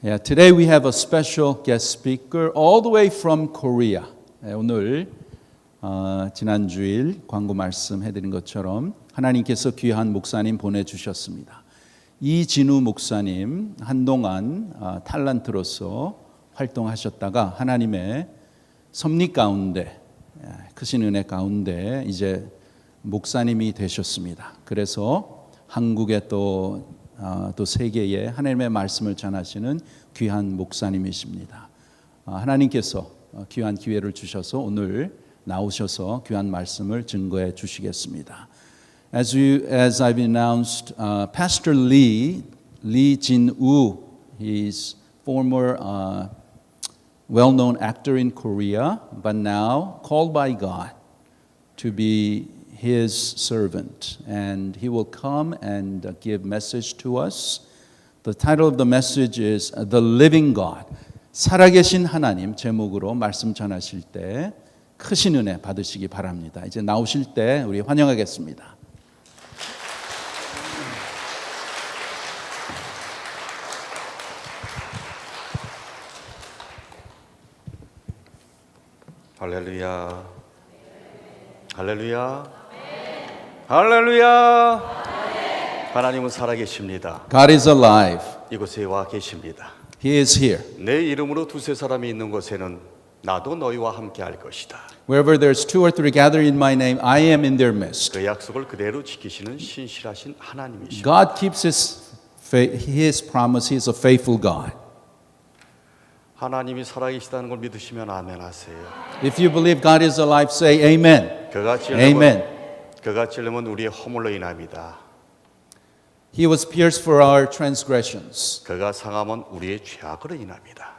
Yeah, today we have a special guest speaker all the way from Korea. 오늘 지난 주일 광고 말씀해드린 것처럼 하나님께서 귀한 목사님 보내주셨습니다. 이진우 목사님 한동안 탤런트로서 활동하셨다가 하나님의 섭리 가운데 크신 은혜 가운데 이제 목사님이 되셨습니다. 그래서 한국에 또 세계에 하나님의 말씀을 전하시는 귀한 목사님이십니다. 하나님께서 귀한 기회를 주셔서 오늘 나오셔서 귀한 말씀을 증거해 주시겠습니다. As I've announced, Pastor Lee Jin-woo, he's former well-known actor in Korea, but now called by God to be His servant, and he will come and give message to us. The title of the message is The Living God. 살아계신 하나님 제목으로 말씀 전하실 때 크신 은혜 받으시기 바랍니다. 이제 나오실 때 우리 환영하겠습니다. 할렐루야. 할렐루야. 할렐루야. 하나님은 살아계십니다. God is alive. 이곳에 와 계십니다. He is here. 내 이름으로 두세 사람이 있는 곳에는 나도 너희와 함께 할 것이다. Wherever there's two or three gathered in my name, I am in their midst. 그 약속을 그대로 지키시는 신실하신 하나님이십니다. God keeps His promise. He is a faithful God. 하나님이 살아계시다는 걸 믿으시면 아멘 하세요. If you believe God is alive, say amen. 그가 찔림은 우리의 허물로 인합니다. He was pierced for our transgressions. 그가 상함은 우리의 죄악으로 인합니다.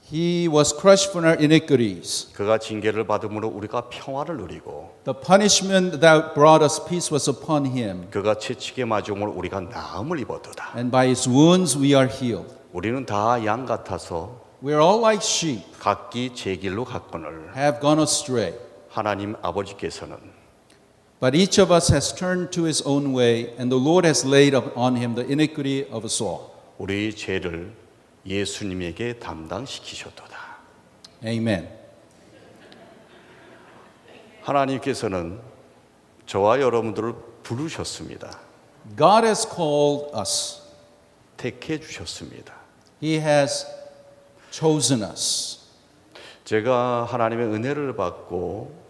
He was crushed for our iniquities. 그가 징계를 받음으로 우리가 평화를 누리고 The punishment that brought us peace was upon him. 그가 채찍에 맞음으로 우리가 나음을 입었도다. And by his wounds we are healed. 우리는 다 양 같아서 We are all like sheep, 각기 제 길로 갔거늘 have gone astray. 하나님 아버지께서는 But each of us has turned to his own way, and the Lord has laid on him the iniquity of us all. 우리의 죄를 예수님에게 담당시키셨도다. Amen. 하나님께서는 저와 여러분들을 부르셨습니다. God has called us. 택해 주셨습니다. He has chosen us. 제가 하나님의 은혜를 받고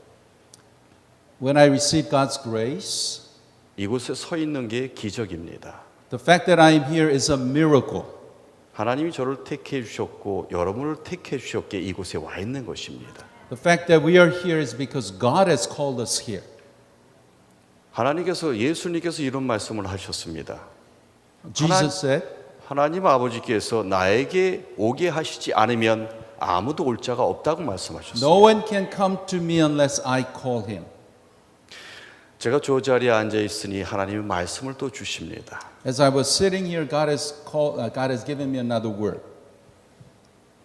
When I received God's grace, 이곳에 서 있는 게 기적입니다. the fact that I am here is a miracle. 하나님이 저를 택해 주셨고 여러분을 택해 주셨기에 이곳에 와 있는 것입니다. The fact that we are here is because God has called us here. 예수님께서 이런 말씀을 하셨습니다. Jesus said, 하나님 아버지께서 나에게 오게 하시지 않으면 아무도 올 자가 없다고 말씀하셨습니다. No one can come to me unless I call him. 제가 저 자리에 앉아 있으니 하나님의 말씀을 또 주십니다. As I was sitting here, God has given me another word.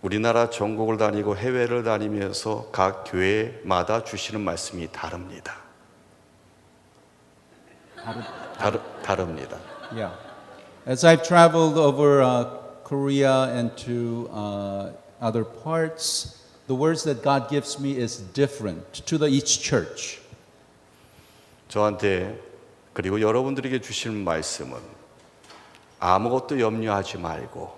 우리나라 전국을 다니고 해외를 다니면서 각 교회마다 주시는 말씀이 다릅니다. 다릅니다. Yeah. As I've traveled over Korea and to other parts, the words that God gives me is different to each church. 저한테 그리고 여러분들에게 주시는 말씀은 아무것도 염려하지 말고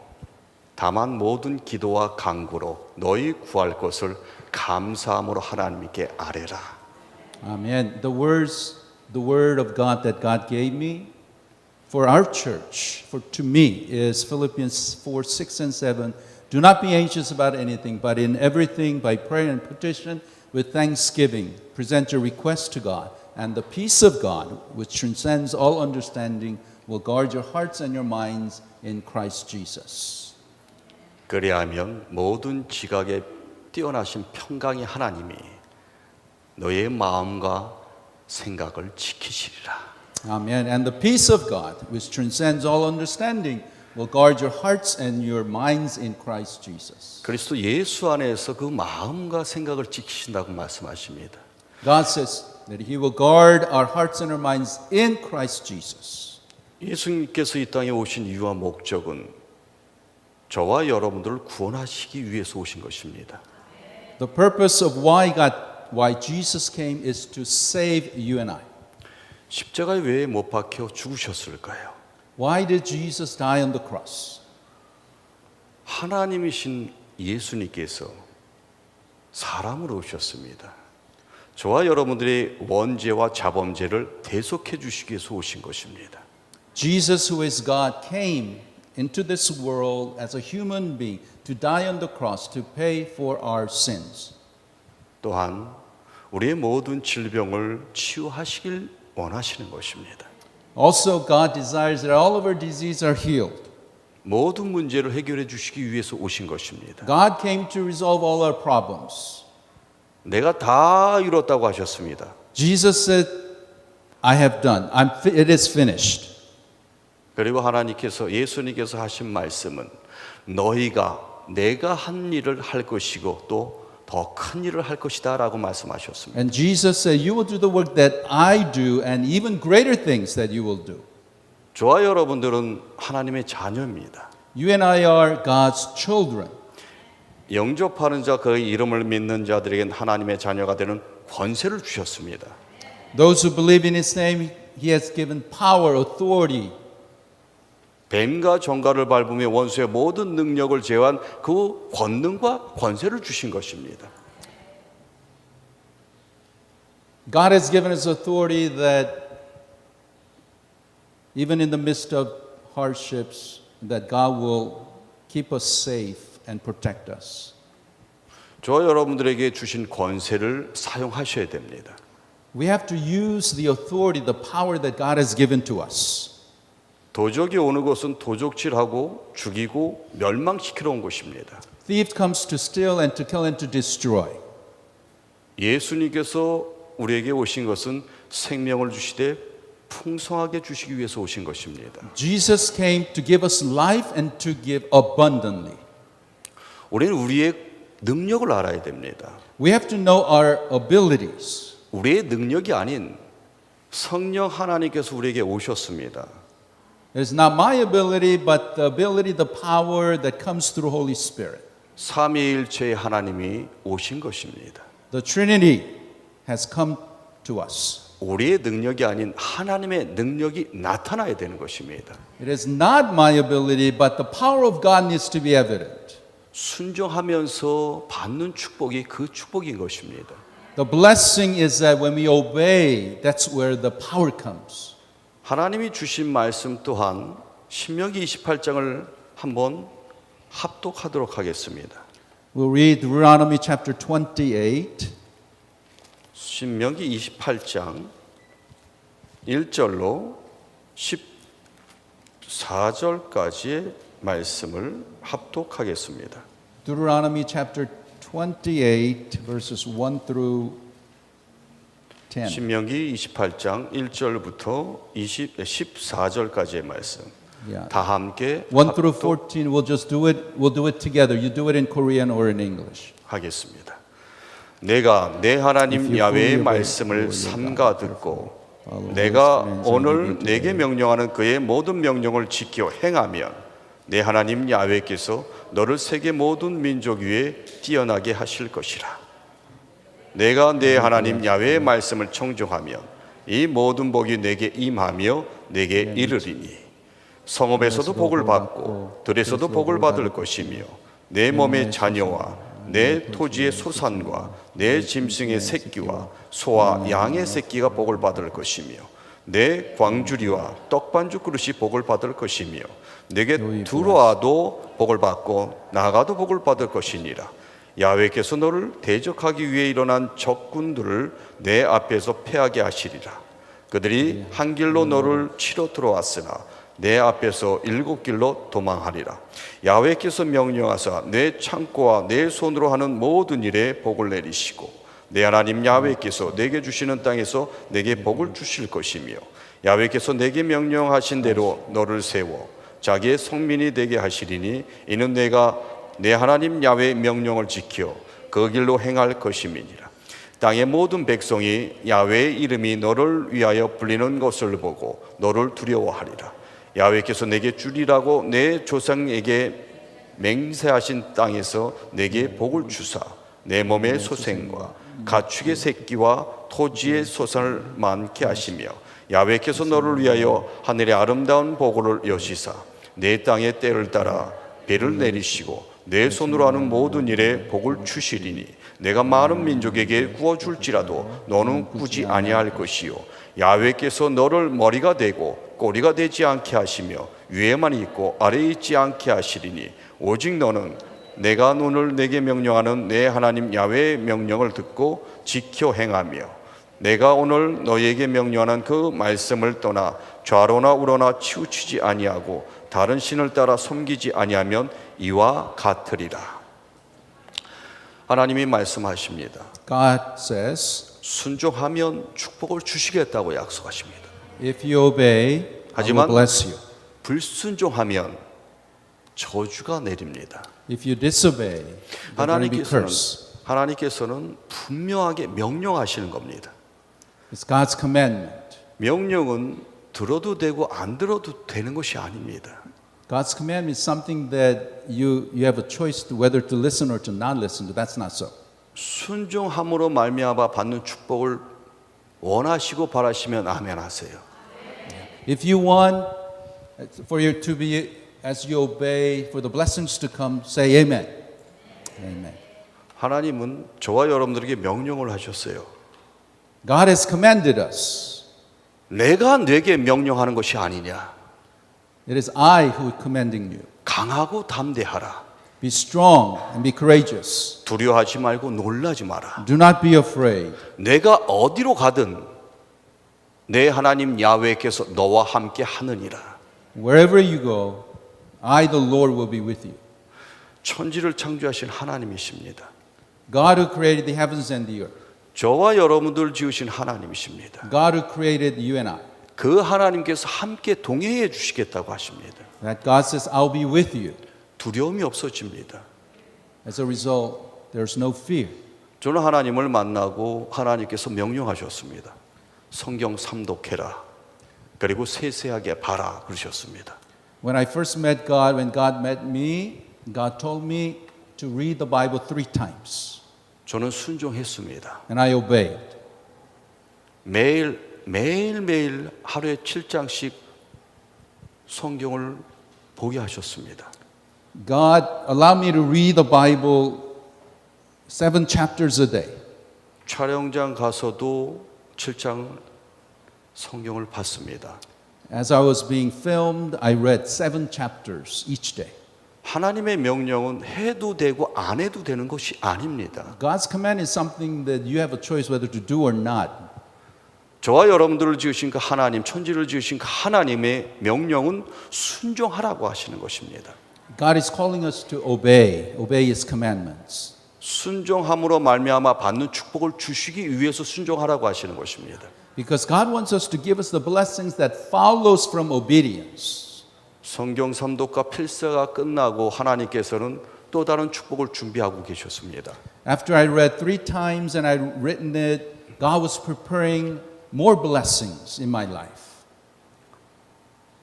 다만 모든 기도와 간구로 너희 구할 것을 감사함으로 하나님께 아뢰라. Amen. The word of God that God gave me for our church, to me, is Philippians 4, 6, and 7. Do not be anxious about anything, but in everything, by prayer and petition, with thanksgiving, present your requests to God. And the peace of God, which transcends all understanding, will guard your hearts and your minds in Christ Jesus. 그리하면 모든 지각에 뛰어나신 평강의 하나님이 너의 마음과 생각을 지키시리라. Amen. And the peace of God, which transcends all understanding, will guard your hearts and your minds in Christ Jesus. 그리스도 예수 안에서 그 마음과 생각을 지키신다고 말씀하십니다. God says that He will guard our hearts and our minds in Christ Jesus. 예수님께서 이 땅에 오신 이유와 목적은 저와 여러분들을 구원하시기 위해서 오신 것입니다. The purpose of why Jesus came is to save you and I. 십자가에 왜 못 박혀 죽으셨을까요? Why did Jesus die on the cross? 하나님이신 예수님께서 사람으로 오셨습니다. 저와 여러분들의 원죄와 자범죄를 대속해 주시기 위해서 오신 것입니다. Jesus, who is God, came into this world as a human being to die on the cross to pay for our sins. 또한 우리의 모든 질병을 치유하시길 원하시는 것입니다. Also, God desires that all of our diseases are healed. 모든 문제를 해결해 주시기 위해서 오신 것입니다. God came to resolve all our problems. 내가 다 이뤘다고 하셨습니다. Jesus said, I have done. It is finished. 그리고 하나님께서 예수님께서 하신 말씀은 너희가 내가 한 일을 할 것이고 또 더 큰 일을 할 것이다라고 말씀하셨습니다. And Jesus said, you will do the work that I do and even greater things that you will do. 저와 여러분들은 하나님의 자녀입니다. You and I are God's children. 영접하는 자 그의 이름을 믿는 자들에겐 하나님의 자녀가 되는 권세를 주셨습니다. Those who believe in His name, He has given power, authority. 뱀과 정갈을 밟으며 원수의 모든 능력을 제어한 그 권능과 권세를 주신 것입니다. God has given us authority that even in the midst of hardships, that God will keep us safe and protect us. 저 여러분들에게 주신 권세를 사용하셔야 됩니다. We have to use the authority, the power that God has given to us. 도적이 오는 것은 도적질하고 죽이고 멸망시키러 온 것입니다. Thief comes to steal and to kill and to destroy. 예수님께서 우리에게 오신 것은 생명을 주시되 풍성하게 주시기 위해서 오신 것입니다. Jesus came to give us life and to give abundantly. 우리는 우리의 능력을 알아야 됩니다. We have to know our abilities. 우리의 능력이 아닌 성령 하나님께서 우리에게 오셨습니다. It is not my ability, but the ability, the power that comes through Holy Spirit. 삼위일체의 하나님이 오신 것입니다. The Trinity has come to us. 우리의 능력이 아닌 하나님의 능력이 나타나야 되는 것입니다. It is not my ability, but the power of God needs to be evident. 순종하면서 받는 축복이 그 축복인 것입니다. The blessing is that when we obey, that's where the power comes. 하나님이 주신 말씀 또한 신명기 28장을 한번 합독하도록 하겠습니다. We'll read Deuteronomy chapter 28. 신명기 28장 1절로 14절까지의 말씀을 합독하겠습니다. Deuteronomy chapter 28 verses 1 through 10. 신명기 28장 1절부터 14절까지의 말씀. Yeah. 다 함께 1 through 14 we'll do it together. You do it in Korean or in English. 합독하겠습니다. 내가 내 하나님 If you 야훼의 fully 말씀을 obey 삼가 듣고 follow 내가 His commands and 오늘 obey 내게 them. 명령하는 그의 모든 명령을 지켜 행하면 내 하나님 야훼께서 너를 세계 모든 민족 위에 뛰어나게 하실 것이라. 내가 내 하나님 야훼의 말씀을 청종하면 이 모든 복이 내게 임하며 내게 이르리니 성읍에서도 복을 받고 들에서도 복을 받을 것이며 내 몸의 자녀와 내 토지의 소산과 내 짐승의 새끼와 소와 양의 새끼가 복을 받을 것이며 내 광주리와 떡반죽 그릇이 복을 받을 것이며 내게 들어와도 복을 받고 나가도 복을 받을 것이니라. 야훼께서 너를 대적하기 위해 일어난 적군들을 내 앞에서 패하게 하시리라. 그들이 한 길로 너를 치러 들어왔으나 내 앞에서 7길로 도망하리라. 야훼께서 명령하사 내 창고와 내 손으로 하는 모든 일에 복을 내리시고 내 하나님 야훼께서 내게 주시는 땅에서 내게 복을 주실 것이며 야훼께서 내게 명령하신 대로 너를 세워 자기의 성민이 되게 하시리니 이는 내가 내 하나님 야훼의 명령을 지켜 그 길로 행할 것임이니라. 땅의 모든 백성이 야훼의 이름이 너를 위하여 불리는 것을 보고 너를 두려워하리라. 야훼께서 내게 주리라고 내 조상에게 맹세하신 땅에서 내게 복을 주사 내 몸의 소생과 가축의 새끼와 토지의 소산을 많게 하시며 야훼께서 너를 위하여 하늘의 아름다운 보고를 여시사 내 땅의 때를 따라 비를 내리시고 내 손으로 하는 모든 일에 복을 주시리니 내가 많은 민족에게 구워줄지라도 너는 꾸지 아니할 것이요 야훼께서 너를 머리가 되고 꼬리가 되지 않게 하시며 위에만 있고 아래에 있지 않게 하시리니 오직 너는 내가 오늘 내게 명령하는 내 하나님 야훼의 명령을 듣고 지켜 행하며 내가 오늘 너에게 명령하는 그 말씀을 떠나 좌로나 우로나 치우치지 아니하고 다른 신을 따라 섬기지 아니하면 이와 같으리라. 하나님이 말씀하십니다. God says, 순종하면 축복을 주시겠다고 약속하십니다. if you obey, I will 하지만 bless you. 불순종하면 저주가 내립니다. If you disobey, then there will be curse. 하나님께서는 분명하게 명령하시는 겁니다. It's God's commandment. 명령은 들어도 되고 안 들어도 되는 것이 아닙니다. God's commandment is something that you have a choice to whether to listen or to not listen to. That's not so. 순종함으로 말미암아 받는 축복을 원하시고 바라시면 아멘 하세요. If you want for you to be, as you obey, for the blessings to come, say amen. Amen. 하나님은 저와 여러분들에게 명령을 하셨어요. God has commanded us. 내가 내게 명령하는 것이 아니냐. It is I who is commanding you. 강하고 담대하라. Be strong and be courageous. 두려워하지 말고 놀라지 마라. Do not be afraid. 내가 어디로 가든 내 하나님 야훼께서 너와 함께 하느니라. Wherever you go, I, the Lord, will be with you. 천지를 창조하신 하나님이십니다. God who created the heavens and the earth. 저와 여러분들 지으신 하나님이십니다. God who created you and I. 그 하나님께서 함께 동행해 주시겠다고 하십니다. That God says, I'll be with you. 두려움이 없어집니다. As a result, there's no fear. 저는 하나님을 만나고 하나님께서 명령하셨습니다. 성경 삼독해라. 그리고 세세하게 봐라 그러셨습니다. When I first met God, when God met me, God told me to read the Bible 3 times. 저는 순종했습니다. And I obeyed. 매일매일 하루에 7장씩 성경을 보게 하셨습니다. God allowed me to read the Bible 7 chapters a day. 촬영장 가서도 7장 성경을 봤습니다. As I was being filmed, I read 7 chapters each day. 하나님의 명령은 해도 되고 안 해도 되는 것이 아닙니다. God's command is something that you have a choice whether to do or not. 저와 여러분들을 지으신 그 하나님, 천지를 지으신 그 하나님의 명령은 순종하라고 하시는 것입니다. God is calling us to obey His commandments. 순종함으로 말미암아 받는 축복을 주시기 위해서 순종하라고 하시는 것입니다. Because God wants us to give us the blessings that follows from obedience. 성경 삼독과 필사가 끝나고 하나님께서는 또 다른 축복을 준비하고 계셨습니다. After I read 3 times and I'd written it, God was preparing more blessings in my life.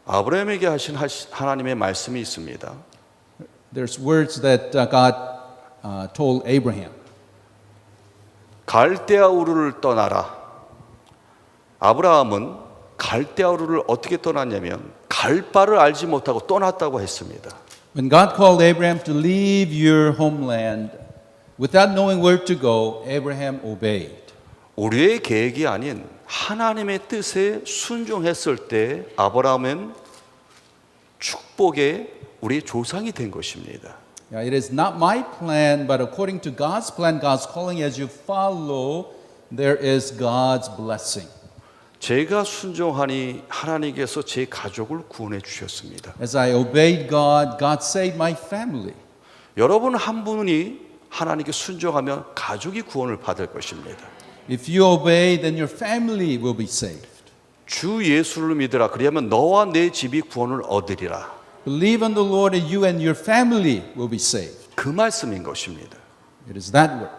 아브라함에게 하신 하나님의 말씀이 있습니다. There's words that God told Abraham. 갈대아 우르를 떠나라. 아브라함은 갈대아 우르를 어떻게 떠났냐면 갈 바를 알지 못하고 떠났다고 했습니다. When God called Abraham to leave your homeland, without knowing where to go, Abraham obeyed. 우리의 계획이 아닌 하나님의 뜻에 순종했을 때 아브라함은 축복의 우리의 조상이 된 것입니다. It is not my plan, but according to God's plan, God's calling, as you follow, there is God's blessing. 제가 순종하니 하나님께서 제 가족을 구원해 주셨습니다. As I obeyed God, God saved my family. 여러분 한 분이 하나님께 순종하면 가족이 구원을 받을 것입니다. If you obey, then your family will be saved. 주 예수를 믿으라. 그리하면 너와 내 집이 구원을 얻으리라. Believe on the Lord, and you and your family will be saved. 그 말씀인 것입니다. It is that word.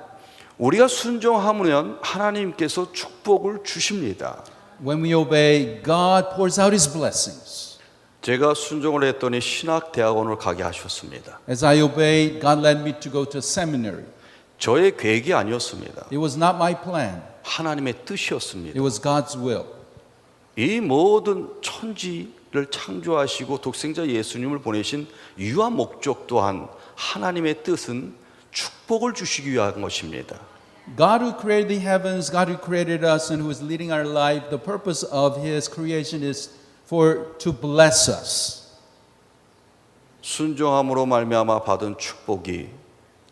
우리가 순종하면 하나님께서 축복을 주십니다. When we obey, God pours out His blessings. 제가 순종을 했더니 신학대학원을 가게 하셨습니다. As I obeyed, God led me to go to seminary. 저의 계획이 아니었습니다. It was not my plan. 하나님의 It 뜻이었습니다. was God's will. 이 모든 천지를 창조하시고 독생자 예수님을 보내신 유아 목적 또한 하나님의 뜻은 축복을 주시기 위한 것입니다. God who created the heavens, God who created us and who is leading our life, the purpose of his creation is to bless us. 순종함으로 말미암아 받은 축복이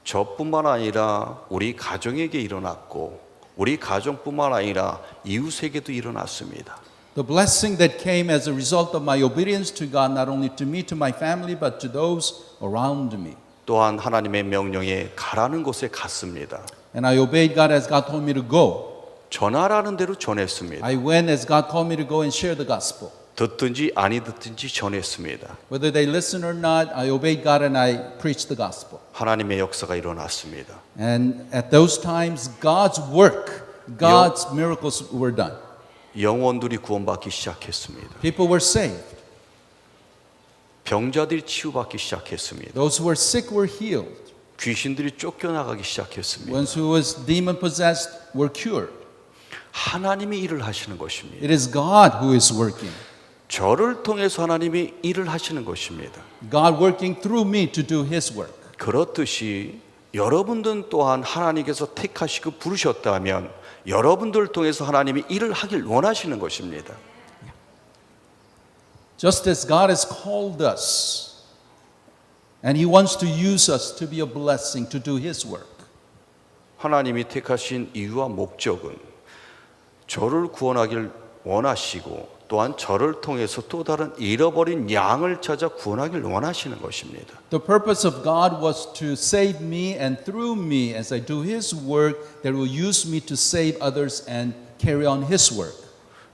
저뿐만 아니라 우리 가정에게 일어났고 우리 가정뿐만 아니라 이웃에게도 일어났습니다. The blessing that came as a result of my obedience to God, not only to me, to my family, but to those around me. 또한 하나님의 명령에 가라는 곳에 갔습니다. And I obeyed God as God told me to go. 전하라는 대로 전했습니다. I went as God told me to go and share the gospel. 듣든지 아니 듣든지 전했습니다. Whether they listen or not, I obeyed God and I preached the gospel. 하나님의 역사가 일어났습니다. And at those times, God's work, God's miracles were done. 영혼들이 구원받기 시작했습니다. People were saved. 병자들이 치유받기 시작했습니다. Those who were sick were healed. 귀신들이 쫓겨나가기 시작했습니다. Ones who was demon possessed were cured. 하나님이 일을 하시는 것입니다. It is God who is working. 저를 통해서 하나님이 일을 하시는 것입니다. God working through me to do His work. 그렇듯이 여러분들 또한 하나님께서 택하시고 부르셨다면 여러분들 통해서 하나님이 일을 하길 원하시는 것입니다. Just as God has called us and He wants to use us to be a blessing to do His work. 하나님이 택하신 이유와 목적은 저를 구원하길 원하시고 또한 저를 통해서 또 다른 잃어버린 양을 찾아 구원하길 원하시는 것입니다. The purpose of God was to save me and through me as I do His work that will use me to save others and carry on His work.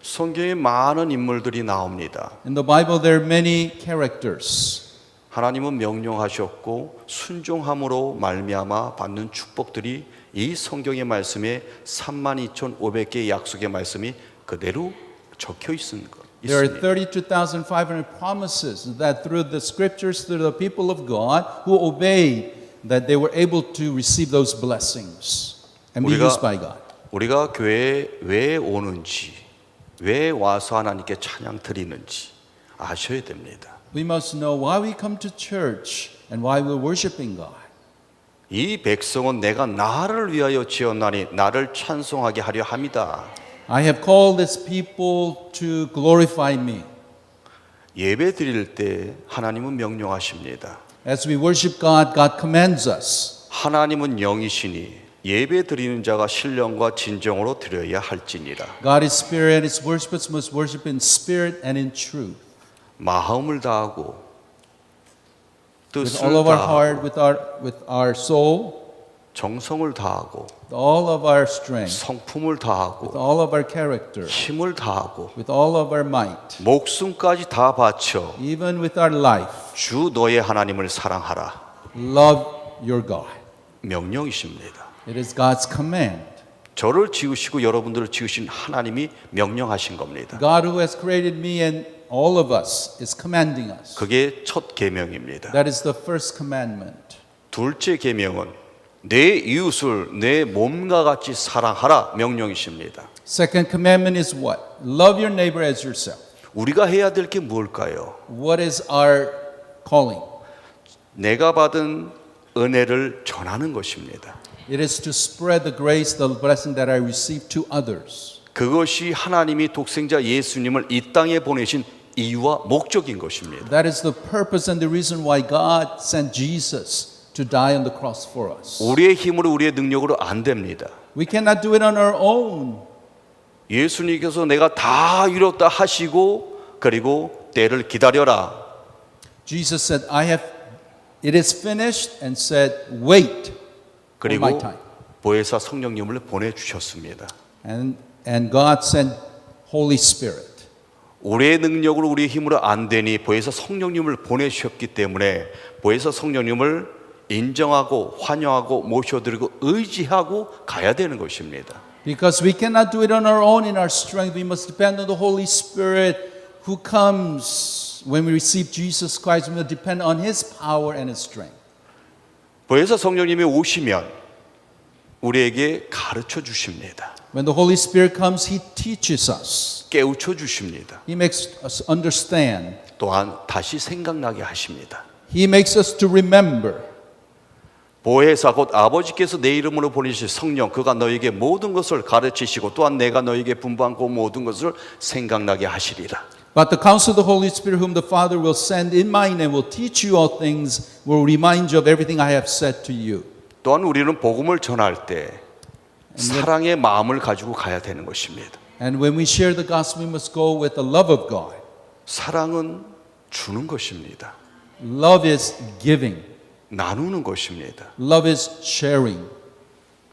성경에 많은 인물들이 나옵니다. In the Bible there are many characters. 하나님은 명령하셨고 순종함으로 말미암아 받는 축복들이 이 성경의 말씀에 32,500개의 약속의 말씀이 그대로 적혀 있습니다. There are 32,500 promises that through the scriptures, through the people of God who obeyed, that they were able to receive those blessings and be used by God. 우리가 교회에 왜 오는지, 왜 와서 하나님께 찬양 드리는지 아셔야 됩니다. We must know why we come to church and why we're worshiping God. 이 백성은 내가 나를 위하여 지었나니 나를 찬송하게 하려 함이다. I have called this people to glorify me. 예배 드릴 때 하나님은 명령하십니다. As we worship God, God commands us. 하나님은 영이시니 예배 드리는 자가 신령과 진정으로 드려야 할지니라. God is spirit and His worshipers must worship in spirit and in truth. 마음을 다하고 With 뜻을 all of our 다하고 heart, with our soul, 정성을 다하고 with all of our strength, 성품을 with 다하고 all of our character, 힘을 다하고 with all of our might, 목숨까지 다 바쳐 even with our life, 주 너의 하나님을 사랑하라. love your God. 명령이십니다. It is God's command. 저를 지으시고 여러분들을 지으신 하나님이 명령하신 겁니다. God who has created me and all of us is commanding us. 그게 첫 계명입니다. That is the first commandment. 둘째 계명은 내 이웃을 내 몸과 같이 사랑하라 명령이십니다. Second commandment is what? Love your neighbor as yourself. 우리가 해야 될 게 뭘까요? What is our calling? 내가 받은 은혜를 전하는 것입니다. It is to spread the grace, the blessing that I received to others. 그것이 하나님이 독생자 예수님을 이 땅에 보내신 이유와 목적인 것입니다. That is the purpose and the reason why God sent Jesus to die on the cross for us. 우리의 힘으로 우리의 능력으로 안 됩니다. We cannot do it on our own. 예수님께서 내가 다 이뤘다 하시고 그리고 때를 기다려라. Jesus said, it is finished and said, wait for my 그리고 time. 보혜사 성령님을 보내주셨습니다. And God sent Holy Spirit. 우리의 능력으로 우리의 힘으로 안 되니 보혜사 성령님을 보내주셨기 때문에 보혜사 성령님을 인정하고 환영하고 모셔드리고 의지하고 가야 되는 것입니다. Because we cannot do it on our own in our strength. We must depend on the Holy Spirit who comes when we receive Jesus Christ, we will depend on His power and His strength. 보혜사 성령님이 오시면 우리에게 가르쳐 주십니다. When the Holy Spirit comes, He teaches us. 깨우쳐 주십니다. He makes us understand. 또한 다시 생각나게 하십니다. He makes us to remember. 보혜사 곧 아버지께서 내 이름으로 보내실 성령 그가 너에게 모든 것을 가르치시고 또한 내가 너에게 분부한 그 모든 것을 생각나게 하시리라. But the counsel of the Holy Spirit whom the Father will send in my name will teach you all things, will remind you of everything I have said to you. 또한 우리는 복음을 전할 때 사랑의 마음을 가지고 가야 되는 것입니다. And when we share the gospel, we must go with the love of God. 사랑은 주는 것입니다. Love is giving. 나누는 것입니다. Love is sharing.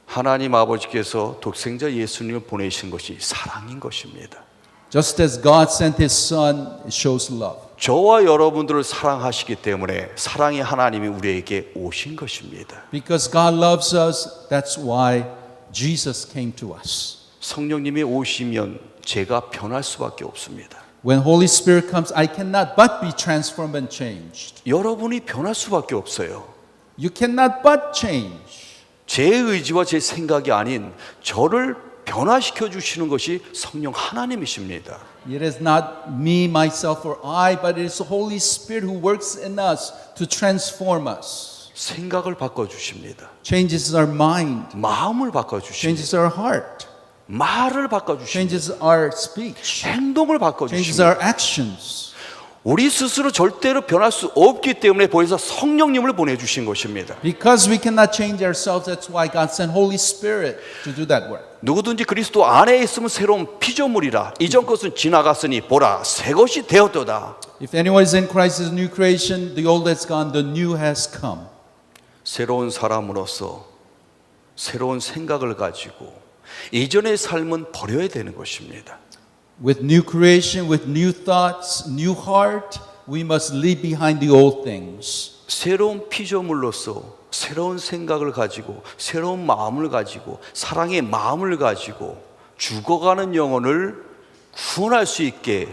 하나님 아버지께서 독생자 예수님을 보내신 것이 사랑인 것입니다. Just as God sent His Son, it shows love. 저와 여러분들을 사랑하시기 때문에 사랑의 하나님이 우리에게 오신 것입니다. Because God loves us, that's why Jesus came to us. 성령님이 오시면 제가 변할 수밖에 없습니다. When Holy Spirit comes, I cannot but be transformed and changed. 여러분이 변할 수밖에 없어요. You cannot but change. 제 의지와 제 생각이 아닌 저를 변화시켜 주시는 것이 성령 하나님이십니다. It is not me, myself, or I, but it is the Holy Spirit who works in us to transform us. 생각을 바꿔 주십니다. Changes our mind, 마음을 바꿔 주십니다. changes our heart, 말을 바꿔 주십니다. changes our speech, 행동을 바꿔 changes 주십니다. our actions. 우리 스스로 절대로 변할 수 없기 때문에 보혜사 성령님을 보내주신 것입니다. Because we cannot change ourselves, that's why God sent Holy Spirit to do that work. 누구든지 그리스도 안에 있으면 새로운 피조물이라 이전 것은 지나갔으니 보라 새 것이 되었도다. If anyone is in Christ is a new creation, the old has gone, the new has come. 새로운 사람으로서 새로운 생각을 가지고 이전의 삶은 버려야 되는 것입니다. With new creation, with new thoughts, new heart, we must leave behind the old things. 새로운 피조물로서 새로운 생각을 가지고 새로운 마음을 가지고 사랑의 마음을 가지고 죽어가는 영혼을 구원할 수 있게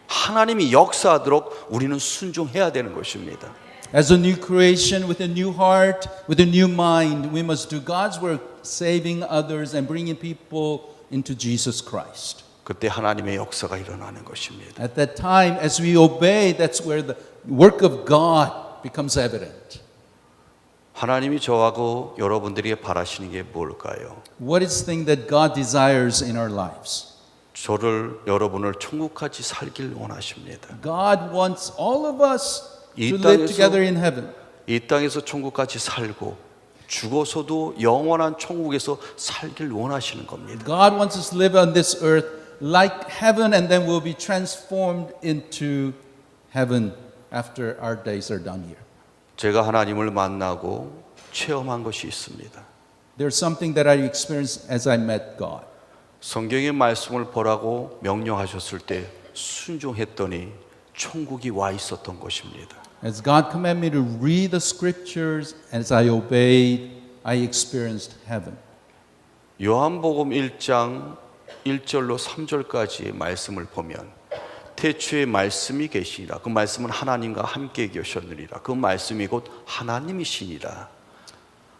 하나님이 역사하도록 우리는 순종해야 되는 것입니다. As a new creation, with a new heart, with a new mind, we must do God's work, saving others and bringing people into Jesus Christ. 그때 하나님의 역사가 일어나는 것입니다. At that time, as we obey, that's where the work of God becomes evident. 하나님이 저하고 여러분들에게 바라시는 게 뭘까요? What is the thing that God desires in our lives? 저를 여러분을 천국같이 살길 원하십니다. God wants all of us 이 to live 땅에서- together in heaven. 이 땅에서 천국같이 살고 죽어서도 영원한 천국에서 살길 원하시는 겁니다. God wants us to live on this earth like heaven, and then we'll be transformed into heaven after our days are done here. 제가 하나님을 만나고 체험한 것이 있습니다. There's something that I experienced as I met God. 성경의 말씀을 보라고 명령하셨을 때 순종했더니 천국이 와 있었던 것입니다. As God commanded me to read the scriptures, as I obeyed, I experienced heaven. 요한복음 1장 1절로 3절까지의 말씀을 보면 태초에 말씀이 계시니라 그 말씀은 하나님과 함께 계셨느니라 그 말씀이 곧 하나님이시니라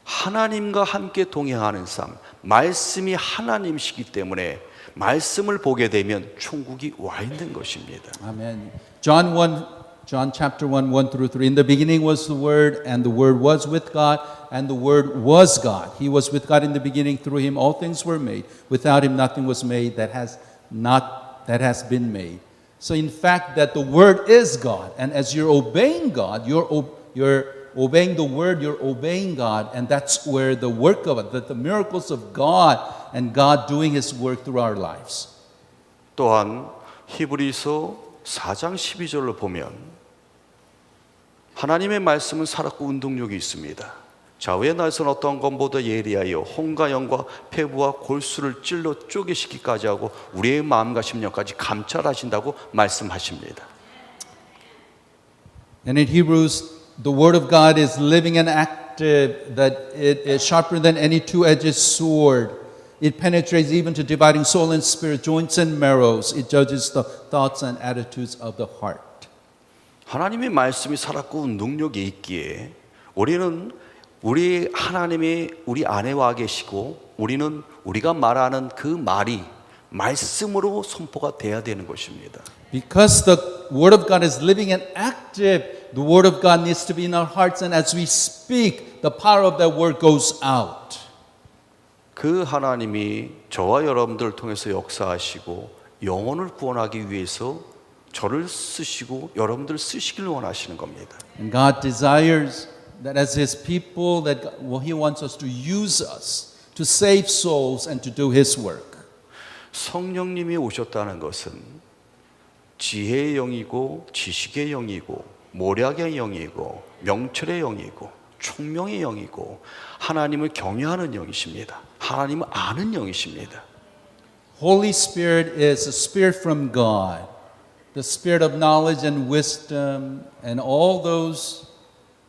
하나님과 함께 동행하는 삶 말씀이 하나님이시기 때문에 말씀을 보게 되면 천국이 와 있는 것입니다. Amen. John chapter 1, 1 through 3. In the beginning was the Word, and the Word was with God, and the Word was God. He was with God in the beginning. Through Him all things were made. Without Him nothing was made that has been made. So in fact that the Word is God, and as you're obeying God, you're obeying the Word, you're obeying God, and that's where the work of it, the miracles of God and God doing His work through our lives. 또한 히브리서 4장 12절로 보면 하나님의 말씀은 살았고 운동력이 있습니다. 좌우의 날선 어떤 것보다 예리하여 혼과 영과 폐부와 골수를 찔러 쪼개시기까지 하고 우리의 마음과 심령까지 감찰하신다고 말씀하십니다. And in Hebrews, the Word of God is living and active, that it is sharper than any two-edged sword. It penetrates even to dividing soul and spirit, joints and marrows. It judges the thoughts and attitudes of the heart. 하나님의 말씀이 살았고 능력이 있기에 우리는 우리 하나님이 우리 안에 와 계시고 우리는 우리가 말하는 그 말이 말씀으로 선포가 돼야 되는 것입니다. Because the Word of God is living and active, the Word of God needs to be in our hearts, and as we speak, the power of that Word goes out. 그 하나님이 저와 여러분들을 통해서 역사하시고 영혼을 구원하기 위해서 저를 쓰시고 여러분들을 쓰시길 원하시는 겁니다. And God desires that as His people, that He wants us to use us to save souls and to do His work. 성령님이 오셨다는 것은 지혜의 영이고 지식의 영이고 모략의 영이고 명철의 영이고 총명의 영이고 하나님을 경외하는 영이십니다. 하나님을 아는 영이십니다. Holy Spirit is a spirit from God, the spirit of knowledge and wisdom and all those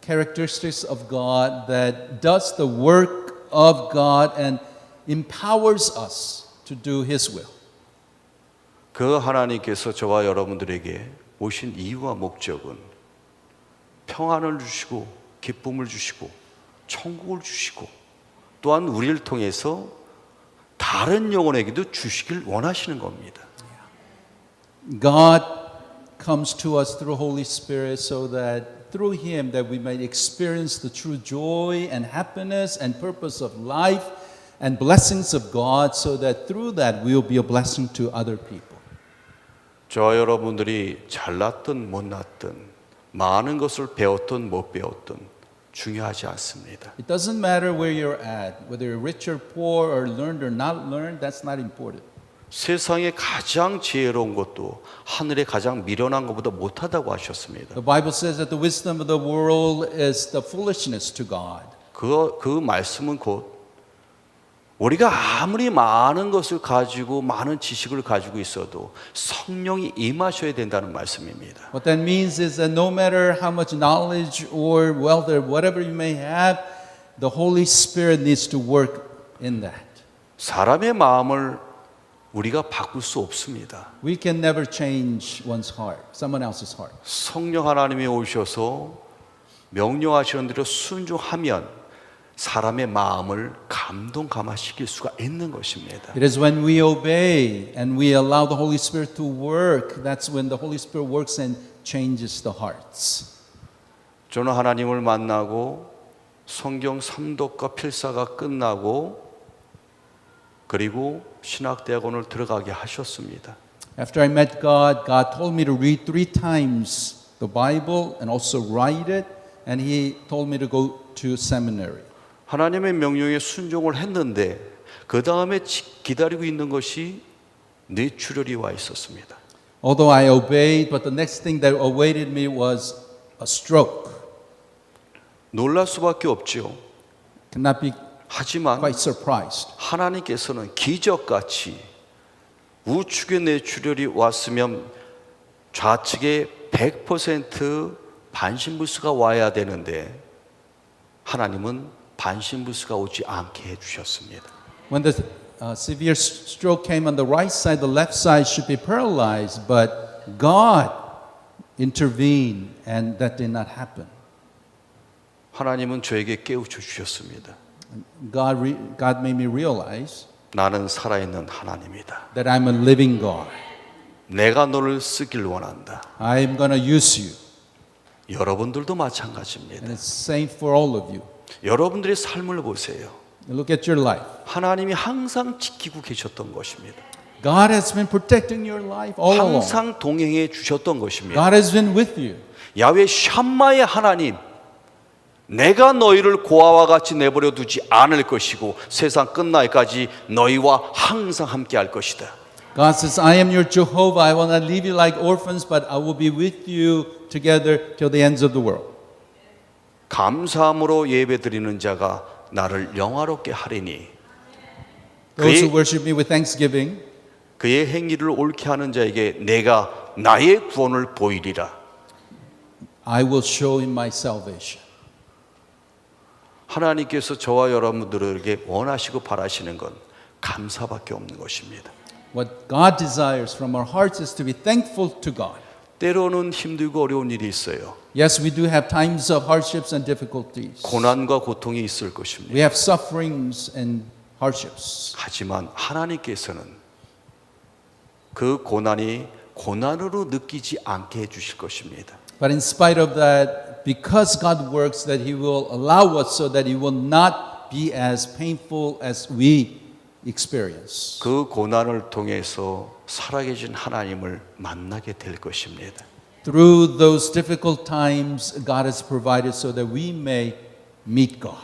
characteristics of God that does the work of God and empowers us to do His will. 그 하나님께서 저와 여러분들에게 오신 이유와 목적은 평안을 주시고 기쁨을 주시고 천국을 주시고 또한 우리를 통해서 다른 영혼에게도 주시길 원하시는 겁니다. God comes to us through Holy Spirit so that through Him that we might experience the true joy and happiness and purpose of life and blessings of God so that through that we will be a blessing to other people. 저와 여러분들이 잘났든 못났든 많은 것을 배웠든 못 배웠든 중요하지 않습니다. It doesn't matter where you're at, whether you're rich or poor or learned or not learned, that's not important. 세상에 가장 지혜로운 것도 하늘에 가장 미련한 것보다 못하다고 하셨습니다. The Bible says that the wisdom of the world is the foolishness to God. 그 말씀은 곧 우리가 아무리 많은 것을 가지고 많은 지식을 가지고 있어도 성령이 임하셔야 된다는 말씀입니다. What that means is that no matter how much knowledge or wealth or whatever you may have, the Holy Spirit needs to work in that. 사람의 마음을 우리가 바꿀 수 없습니다. We can never change one's heart, someone else's heart. 성령 하나님이 오셔서 명령하시는 대로 순종하면 사람의 마음을 감동감화시킬 수가 있는 것입니다. It is when we obey and we allow the Holy Spirit to work, that's when the Holy Spirit works and changes the hearts. 저는 하나님을 만나고 성경 삼독과 필사가 끝나고 그리고 신학대학원을 들어가게 하셨습니다. After I met God, God told me to read 3 times the Bible and also write it, and He told me to go to seminary. 하나님의 명령에 순종을 했는데 그 다음에 기다리고 있는 것이 뇌출혈이 와 있었습니다. Although I obeyed, but the next thing that awaited me was a stroke. 놀랄 수밖에 없지요. Cannot be 하지만 quite surprised. 하나님께서는 기적같이 우측에 뇌출혈이 왔으면 좌측에 100% 반신불수가 와야 되는데 하나님은 반신불수가 오지 않게 해주셨습니다. When the severe stroke came on the right side, the left side should be paralyzed, but God intervened and that did not happen. 하나님은 저에게 깨우쳐 주셨습니다. God made me realize 나는 살아있는 하나님이다. that I'm a living God. 내가 너를 쓰길 원한다. I'm going to use you. 여러분들도 마찬가지입니다. And it's the same for all of you. 여러분들의 삶을 보세요. Look at your life. 하나님이 항상 지키고 계셨던 것입니다. God has been protecting your life all along. 항상 동행해 주셨던 것입니다. God has been with you. 야훼 샴마의 하나님, 내가 너희를 고아와 같이 내버려 두지 않을 것이고 세상 끝날까지 너희와 항상 함께 할 것이다. God says, I am your Jehovah. I will not leave you like orphans, but I will be with you together till the ends of the world. 감사함으로 예배드리는 자가 나를 영화롭게 하리니 Those who worship me with thanksgiving, 그의 행위를 옳게 하는 자에게 내가 나의 구원을 보이리라. I will show him my salvation. 하나님께서 저와 여러분들에게 원하시고 바라시는 건 감사밖에 없는 것입니다. What God desires from our hearts is to be thankful to God. 때로는 힘들고 어려운 일이 있어요. Yes, we do have times of hardships and difficulties. 고난과 고통이 있을 것입니다. We have sufferings and hardships. 하지만 하나님께서는 그 고난이 고난으로 느끼지 않게 해주실 것입니다. But in spite of that, because God works, that He will allow us so that it will not be as painful as we experience. 그 고난을 통해서 살아계신 하나님을 만나게 될 것입니다. Through those difficult times, God has provided so that we may meet God.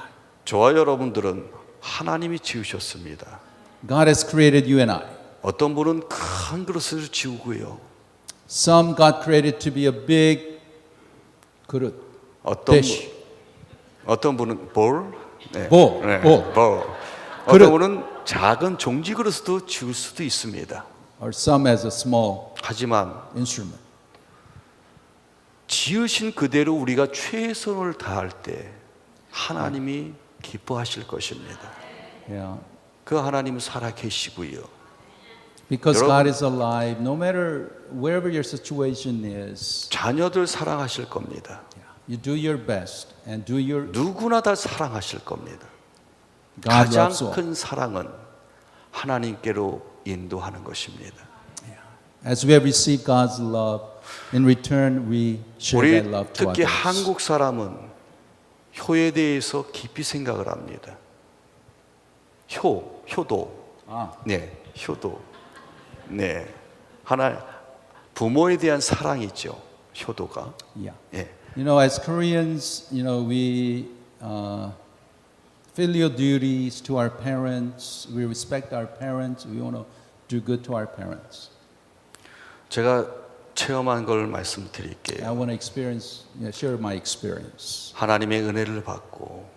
저와 여러분들은 하나님이 지으셨습니다. God has created you and I. 어떤 분은 큰 그릇을 지우고요. Some God created to be a big 그릇, dish. 어떤 분은 볼, 네. 볼, 네. 볼. 볼. 그릇. 어떤 분은 작은 종지 그릇도 지울 수도 있습니다. Or some as a small 하지만 instrument. 지으신 그대로 우리가 최선을 다할 때 하나님이 기뻐하실 것입니다. Yeah. 그 하나님은 살아 계시고요. Because 여러분- God is alive, no matter wherever your situation is, 자녀들 사랑하실 겁니다. you do your best and do your 누구나 다 사랑하실 겁니다. God 가장 loves all. 큰 사랑은 하나님께로 인도하는 것입니다. As we have received God's love, in return we share 우리 that love to 특히 others. 한국 사람은 효에 대해서 깊이 생각을 합니다. 효도. 아. 네, 효도. 네. 부모에 대한 사랑이죠. 효도가. Yeah. 예. You know, as Koreans, you know, we filial duties to our parents. We respect our parents. We want to do good to our parents. 제가 체험한 걸 I 말씀드릴게요. want to share my experience. 하나님의 은혜를 받고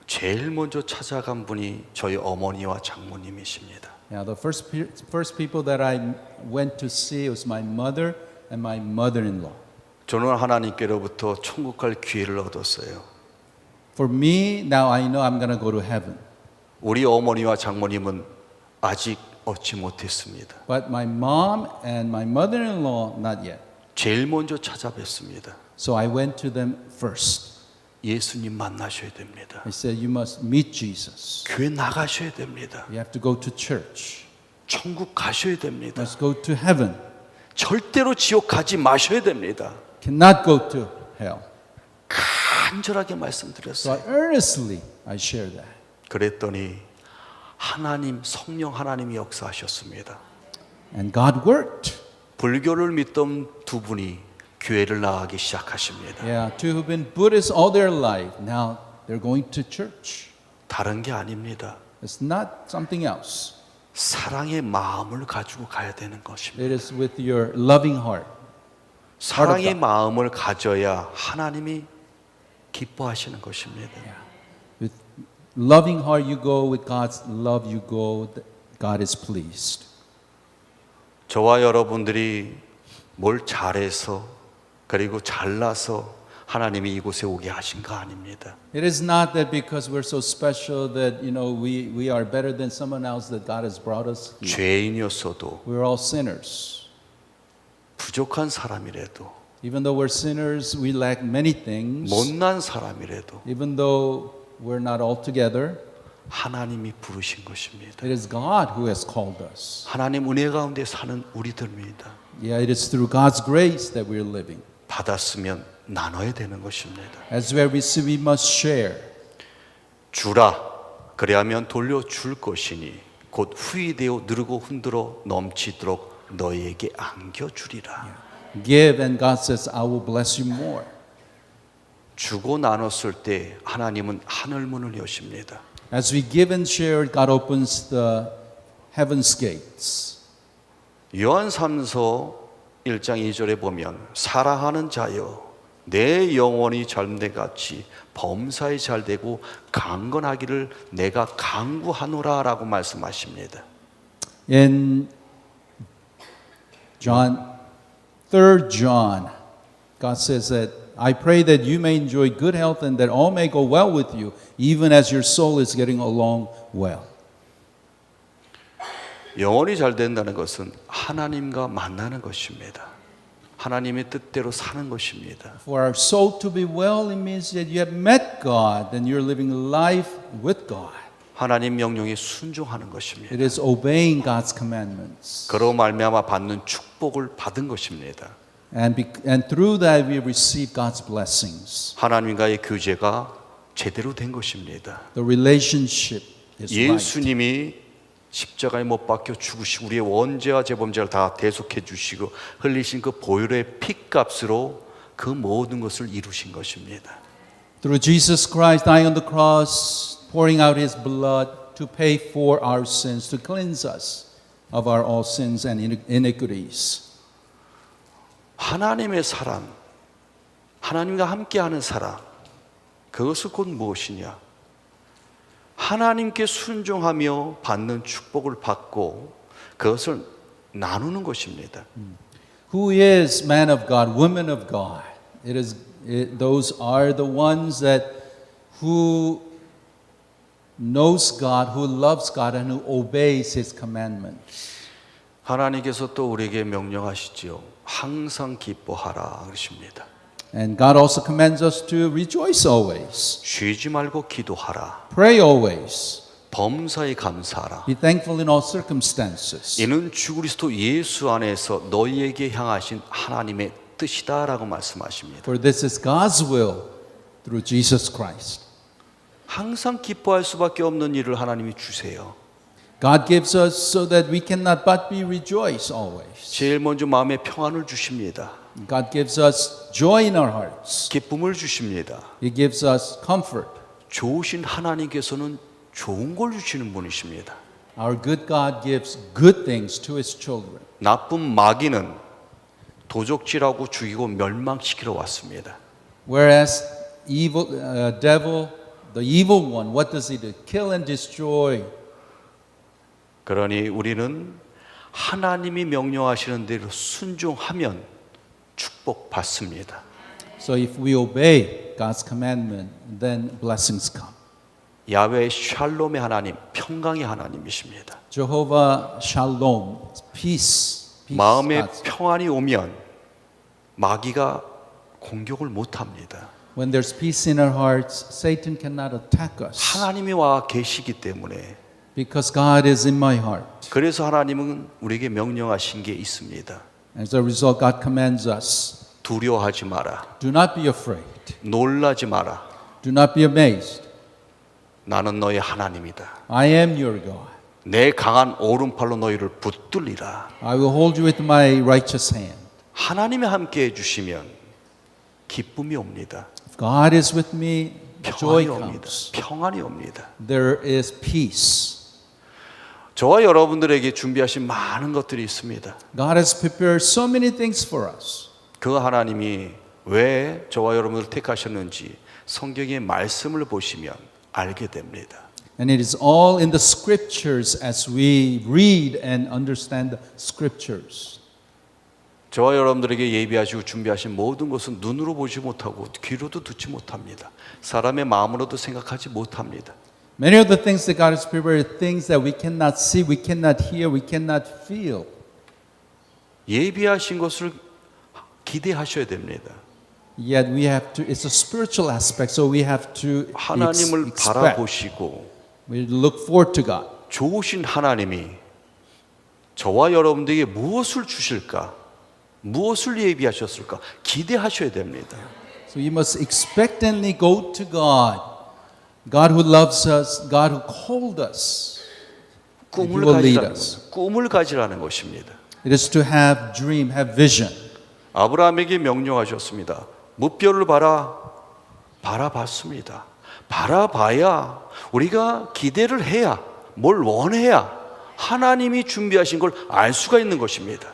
제일 먼저 찾아간 분이 저희 어머니와 장모님이십니다. Yeah, the first people that I went to see was my mother and my mother-in-law. 저는 하나님께로부터 천국 갈 기회를 얻었어요. For me, now I know I'm going to go to heaven. 우리 어머니와 장모님은 아직 얻지 못했습니다. But my mom and my mother-in-law, not yet. 제일 먼저 찾아뵀습니다. So I went to them first. 예수님 만나셔야 됩니다. I said, you must meet Jesus. 교회 나가셔야 됩니다. You have to go to church. 천국 가셔야 됩니다. You must go to heaven. 절대로 지옥 가지 마셔야 됩니다. Cannot go to hell. 간절하게 So 말씀드렸어요. earnestly I share that. 그랬더니 하나님, 성령 하나님이 역사하셨습니다. And God worked. 불교를 믿던 두 분이 교회를 나가기 시작하십니다. Yeah, two who've been Buddhists all their life. Now they're going to church. 다른 게 아닙니다. It's not something else. 사랑의 마음을 가지고 가야 되는 것입니다. It is with your loving heart. 사랑의 God. 마음을 가져야 하나님이 기뻐하시는 것입니다. With loving heart you go, with God's love you go, God is pleased. 저와 여러분들이 뭘 잘해서 그리고 잘나서 하나님이 이곳에 오게 하신 거 아닙니다. It is not that because we're so special that we are better than someone else that God has brought us here. 죄인이었어도 We're all sinners. 부족한 사람이라도 Even though we're sinners, we lack many things. 못난 사람이라도 Even though we're not all together, 하나님이 부르신 것입니다. it is God who has called us. 하나님 은혜 가운데 사는 우리들입니다. Yeah, it is through God's grace that we're living. 받았으면 나눠야 되는 것입니다. As we have received, we must share. 주라 그리하면 돌려줄 것이니 곧 후이되어 누르고 흔들어 넘치도록 너희에게 안겨주리라. Give, and God says, I will bless you more. 주고 나눴을 때 하나님은 하늘문을 여십니다. As we give and share, God opens the heaven's gates. 요한 3서 1장 2절에 보면 사랑하는 자여 내 영혼이 잘됨같이 범사에 잘되고 강건하기를 내가 강구하노라 라고 말씀하십니다. In John, 3 John, God says that I pray that you may enjoy good health and that all may go well with you, even as your soul is getting along well. 영혼이 잘 된다는 것은 하나님과 만나는 것입니다. 하나님의 뜻대로 사는 것입니다. For our soul to be well, it means that you have met God and you're living life with God. 하나님 명령에 순종하는 것입니다. It is obeying God's commandments. 그로 말미암아 받는 축복을 받은 것입니다. And through that we receive God's blessings. 하나님과의 교제가 제대로 된 것입니다. The relationship is right. 예수님이 십자가에 못 박혀 죽으시고 우리의 원죄와 재범죄를 다 대속해 주시고 흘리신 그 보혈의 피값으로 그 모든 것을 이루신 것입니다. Through Jesus Christ dying on the cross, pouring out His blood to pay for our sins, to cleanse us of our all sins and iniquities. 하나님의 사랑, 하나님과 함께하는 사랑, 그것은 곧 무엇이냐? 하나님께 순종하며 받는 축복을 받고 그것을 나누는 것입니다. Who is man of God, woman of God? Those are the ones that who knows God, who loves God, and who obeys His commandments. 하나님께서 또 우리에게 명령하시지요. 항상 기뻐하라 그러십니다. And God also commands us to rejoice always, 쉬지 말고 기도하라. pray always, 범사에 감사하라. be thankful in all circumstances. 이는 주 그리스도 예수 안에서 너희에게 향하신 하나님의 뜻이다라고 말씀하십니다. For this is God's will through Jesus Christ. 항상 기뻐할 수밖에 없는 일을 하나님이 주세요. God gives us so that we cannot but be rejoice always. 제일 먼저 마음에 평안을 주십니다. God gives us joy in our hearts. 기쁨을 주십니다. He gives us comfort. 좋으신 하나님께서는 좋은 걸 주시는 분이십니다. Our good God gives good things to His children. 나쁜 마귀는 도적질하고 죽이고 멸망시키러 왔습니다. Whereas evil devil, the evil one, what does he do? Kill and destroy. 그러니 우리는 하나님이 명령하시는 대로 순종하면 축복받습니다. So if we obey God's commandment, then blessings come. 야훼 샬롬의 하나님, 평강의 하나님이십니다. Jehovah Shalom, peace. 마음에 God's. 평안이 오면 마귀가 공격을 못합니다. When there's peace in our hearts, Satan cannot attack us 하나님이 와 계시기 때문에 because God is in my heart. 그래서 하나님은 우리에게 명령하신 게 있습니다. As a result, God commands us, 두려워하지 마라. do not be afraid. 놀라지 마라. Do not be amazed. 나는 너의 하나님이다. I am your God. 내 강한 오른팔로 너희를 붙들리라. I will hold you with my righteous hand. 하나님이 함께 해주시면 기쁨이 옵니다. If God is with me, joy 평안이 옵니다. comes. 평안이 옵니다. There is peace. 저와 여러분들에게 준비하신 많은 것들이 있습니다. God has prepared so many things for us. 그 하나님이 왜 저와 여러분을 택하셨는지 성경의 말씀을 보시면 알게 됩니다. And it is all in the scriptures as we read and understand the scriptures. 저와 여러분들에게 예비하시고 준비하신 모든 것은 눈으로 보지 못하고 귀로도 듣지 못합니다. 사람의 마음으로도 생각하지 못합니다. Many of the things that God has prepared are things that we cannot see, we cannot hear, we cannot feel. 예비하신 것을 기대하셔야 됩니다. Yet we have to, it's a spiritual aspect, so we have to 하나님을 expect. 바라보시고 We look forward to God. 좋으신 하나님이 저와 여러분들에게 무엇을 주실까? 무엇을 예비하셨을까? 기대하셔야 됩니다. So you must expectantly go to God. God who loves us, God who called us. 꿈을 He will lead 가지라는 us. 것, 꿈을 가지라는 것입니다. It is to have dream, have vision. 아브라함에게 명령하셨습니다. 무뼈를 바라봤습니다. 바라봐야 우리가 기대를 해야 뭘 원해야 하나님이 준비하신 걸 알 수가 있는 것입니다.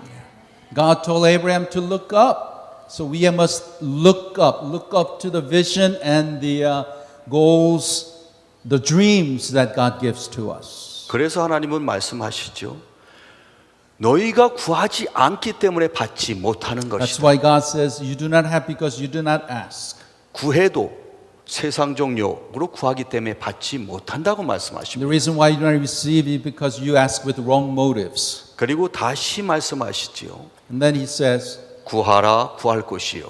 God told Abraham to look up. So we must look up to the vision and the goals, the dreams that God gives to us. 그래서 하나님은 말씀하시죠. 너희가 구하지 않기 때문에 받지 못하는 That's 것이다. why God says, you do not have because you do not ask. 구해도 세상적 욕으로 구하기 때문에 받지 못한다고 말씀하십니다. The reason why you do not receive is because you ask with wrong motives. 그리고 다시 말씀하시지요. And then he says, 구하라 구할 것이요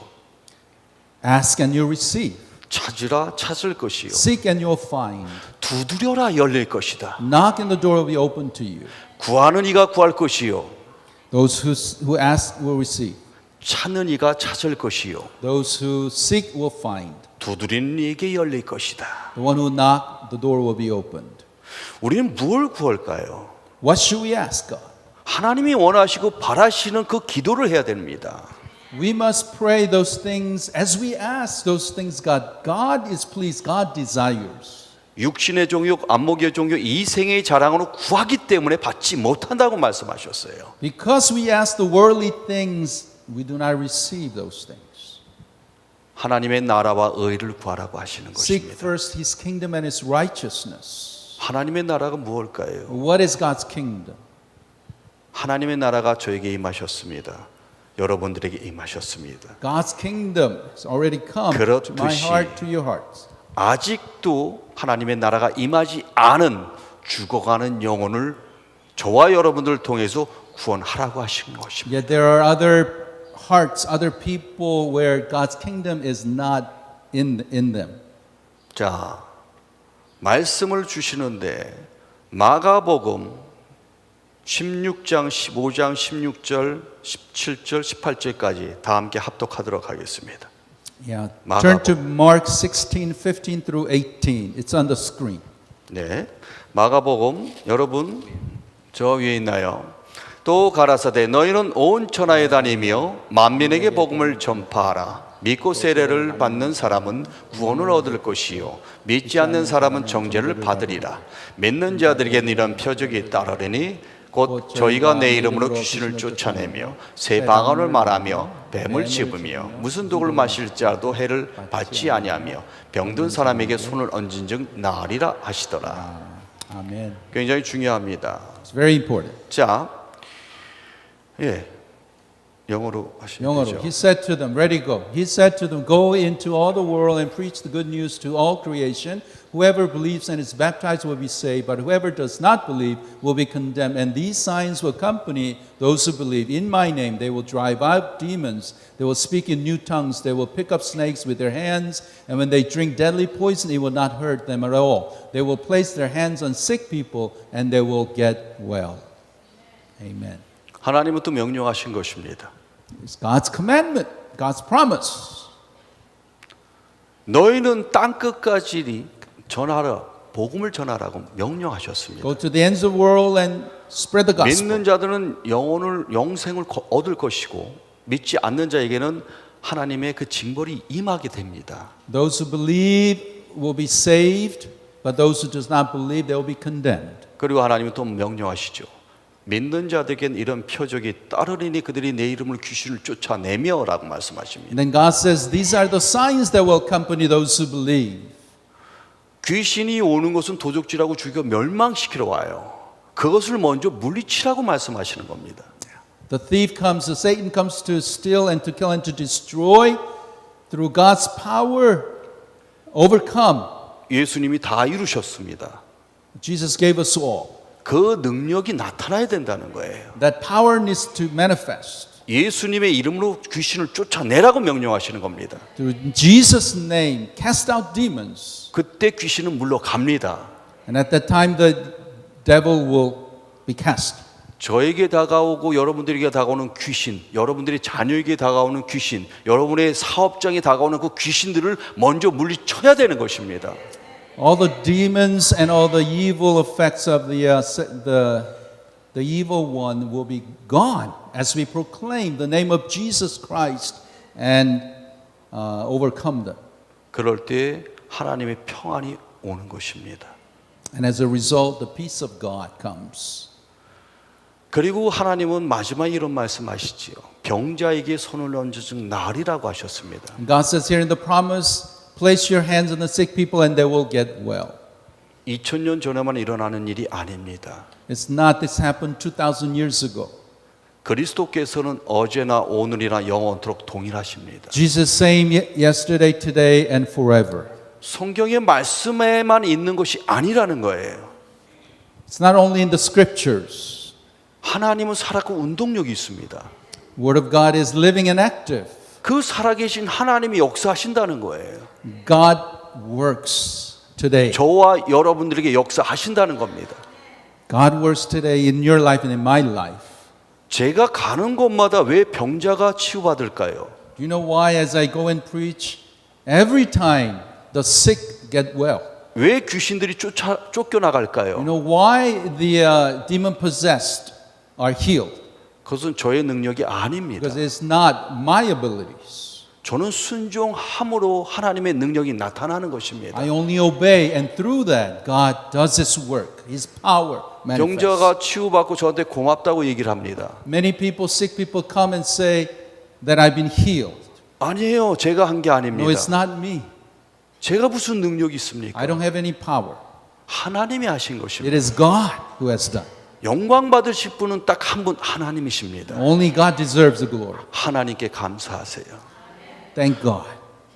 Ask and you'll receive. 찾으라 찾을 것이요 Seek and you'll find. 두드려라 열릴 것이다. Knock and the door will be open to you. 구하는 이가 구할 것이요 Those who ask will receive. 찾는 이가 찾을 것이요 Those who seek will find. 두드리는 이에게 열릴 것이다. The one who knock, the door will be opened. 우리는 뭘 구할까요? What should we ask God? 하나님이 원하시고 바라시는 그 기도를 해야 됩니다. We must pray those things as we ask those things God is pleased, God desires. 육신의 종욕, 안목의 종욕, 이 생의 자랑으로 구하기 때문에 받지 못한다고 말씀하셨어요. Because we ask the worldly things, we do not receive those things. 하나님의 나라와 의를 구하라고 하시는 Seek 것입니다. first His kingdom and His righteousness. 하나님의 나라가 무엇일까요? What is God's kingdom? 하나님의 나라가 저에게 임하셨습니다. 여러분들에게 임하셨습니다. God's kingdom has already come to my 그렇듯이 heart, to your hearts. 아직도 하나님의 나라가 임하지 않은 죽어가는 영혼을 저와 여러분들을 통해서 구원하라고 하신 것입니다. Yet there are other hearts, other people where God's kingdom is not in them. 자, 말씀을 주시는데 마가복음 16장, 15장, 16절, 17절, 18절까지 다 함께 합독하도록 하겠습니다. Yeah. 마가복음. Turn to Mark 16, 15 through 18. It's on the screen. 네, 마가복음 여러분 저 위에 있나요? 또 가라사대 너희는 온 천하에 다니며 만민에게 복음을 전파하라. 믿고 세례를 받는 사람은 구원을 얻을 것이요 믿지 않는 사람은 정죄를 받으리라. 믿는 자들에게는 이런 표적이 따르리니 곧 저희가 내 이름으로 귀신을 쫓아내며 새 방언을 말하며 뱀을 씹으며 무슨 독을 마실 자도 해를 받지 아니하며 병든 사람에게 손을 얹은 즉 나으리라 하시더라. Amen. 굉장히 중요합니다. It's very important. 자, 예, 영어로 하시면 영어로. 되죠. He said to them, ready go. He said to them, go into all the world and preach the good news to all creation. Whoever believes and is baptized will be saved, but whoever does not believe will be condemned. And these signs will accompany those who believe. In my name they will drive out demons. They will speak in new tongues. They will pick up snakes with their hands. And when they drink deadly poison, it will not hurt them at all. They will place their hands on sick people and they will get well. Amen. 하나님은 또 명령하신 것입니다. It's God's commandment, God's promise. 너희는 땅 끝까지 전하라, 복음을 전하라고 명령하셨습니다. Go to the ends of the world and spread the gospel. 믿는 자들은 영생을 얻을 것이고 믿지 않는 자에게는 하나님의 그 징벌이 임하게 됩니다. Those who believe will be saved, but those who does not believe, they will be condemned. 그리고 하나님은 또 명령하시죠. 믿는 자들에게는 이런 표적이 따르리니 그들이 내 이름을 귀신을 쫓아내며라고 말씀하십니다. And then God says, these are the signs that will accompany those who believe. 귀신이 오는 것은 도적질하고 죽여 멸망시키러 와요. 그것을 먼저 물리치라고 말씀하시는 겁니다. The thief comes, the Satan comes to steal and to kill and to destroy. Through God's power, overcome. 예수님이 다 이루셨습니다. Jesus gave us all. 그 능력이 나타나야 된다는 거예요. That power needs to manifest. 예수님의 이름으로 귀신을 쫓아내라고 명령하시는 겁니다. Through Jesus' name, cast out demons. 그때 귀신은 물러갑니다. And at that time, the devil will be cast. 저에게 다가오고 여러분들에게 다가오는 귀신, 여러분들의 자녀에게 다가오는 귀신, 여러분의 사업장에 다가오는 그 귀신들을 먼저 물리쳐야 되는 것입니다. All the demons and all the evil effects of the evil one will be gone as we proclaim the name of Jesus Christ and overcome them. 그럴 때 하나님의 평안이 오는 것입니다. And as a result, the peace of God comes. 그리고 하나님은 마지막에 이런 말씀하시지요. 병자에게 손을 얹어 즉 나으리라고 하셨습니다. And God says here in the promise, place your hands on the sick people and they will get well. 2000년 전에만 일어나는 일이 아닙니다. It's not this happened 2,000 years ago. 그리스도께서는 어제나 오늘이나 영원토록 동일하십니다. Jesus same yesterday, today, and forever. 성경의 말씀에만 있는 것이 아니라는 거예요. It's not only in the scriptures. 하나님은 살았고 운동력이 있습니다. Word of God is living and active. 그 살아계신 하나님이 역사하신다는 거예요. God works today. 저와 여러분들에게 역사하신다는 겁니다. God works today in your life and in my life. 제가 가는 곳마다 왜 병자가 치유받을까요? Do you know why as I go and preach, every time the sick get well? 왜 귀신들이 쫓겨나갈까요? You know why the demon possessed are healed? 그것은 저의 능력이 아닙니다. Because it's not my abilities. 저는 순종함으로 하나님의 능력이 나타나는 것입니다. I only obey and through that God does His work. His power manifests. 병자가 치유받고 저한테 고맙다고 얘기를 합니다. Many people, sick people come and say that I've been healed. 아니에요. 제가 한 게 No, 아닙니다. it's not me. 제가 무슨 능력이 있습니까? I don't have any power. 하나님이 하신 It 것입니다. is God who has done. 영광 받으실 분은 딱 한 분 하나님이십니다. Only God deserves the glory. 하나님께 감사하세요. Thank God.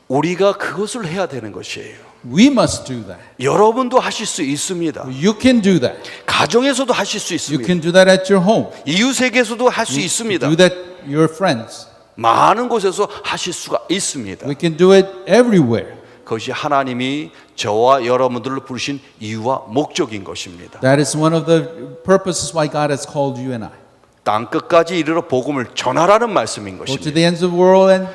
우리가 그것을 해야 되는 것이에요. We must do that. 여러분도 하실 수 있습니다. You can do that. 가정에서도 하실 수 You 있습니다. can do that at your home. 이웃에게서도 할 수 있습니다. Do that your friends. 많은 곳에서 하실 수가 있습니다. We can do it everywhere. 그것이 하나님이 저와 여러분들을 부르신 이유와 목적인 것입니다. That is one of the purposes why God has called you and I. 땅 끝까지 이르러 복음을 전하라는 말씀인 Go to 것입니다. the ends of the world and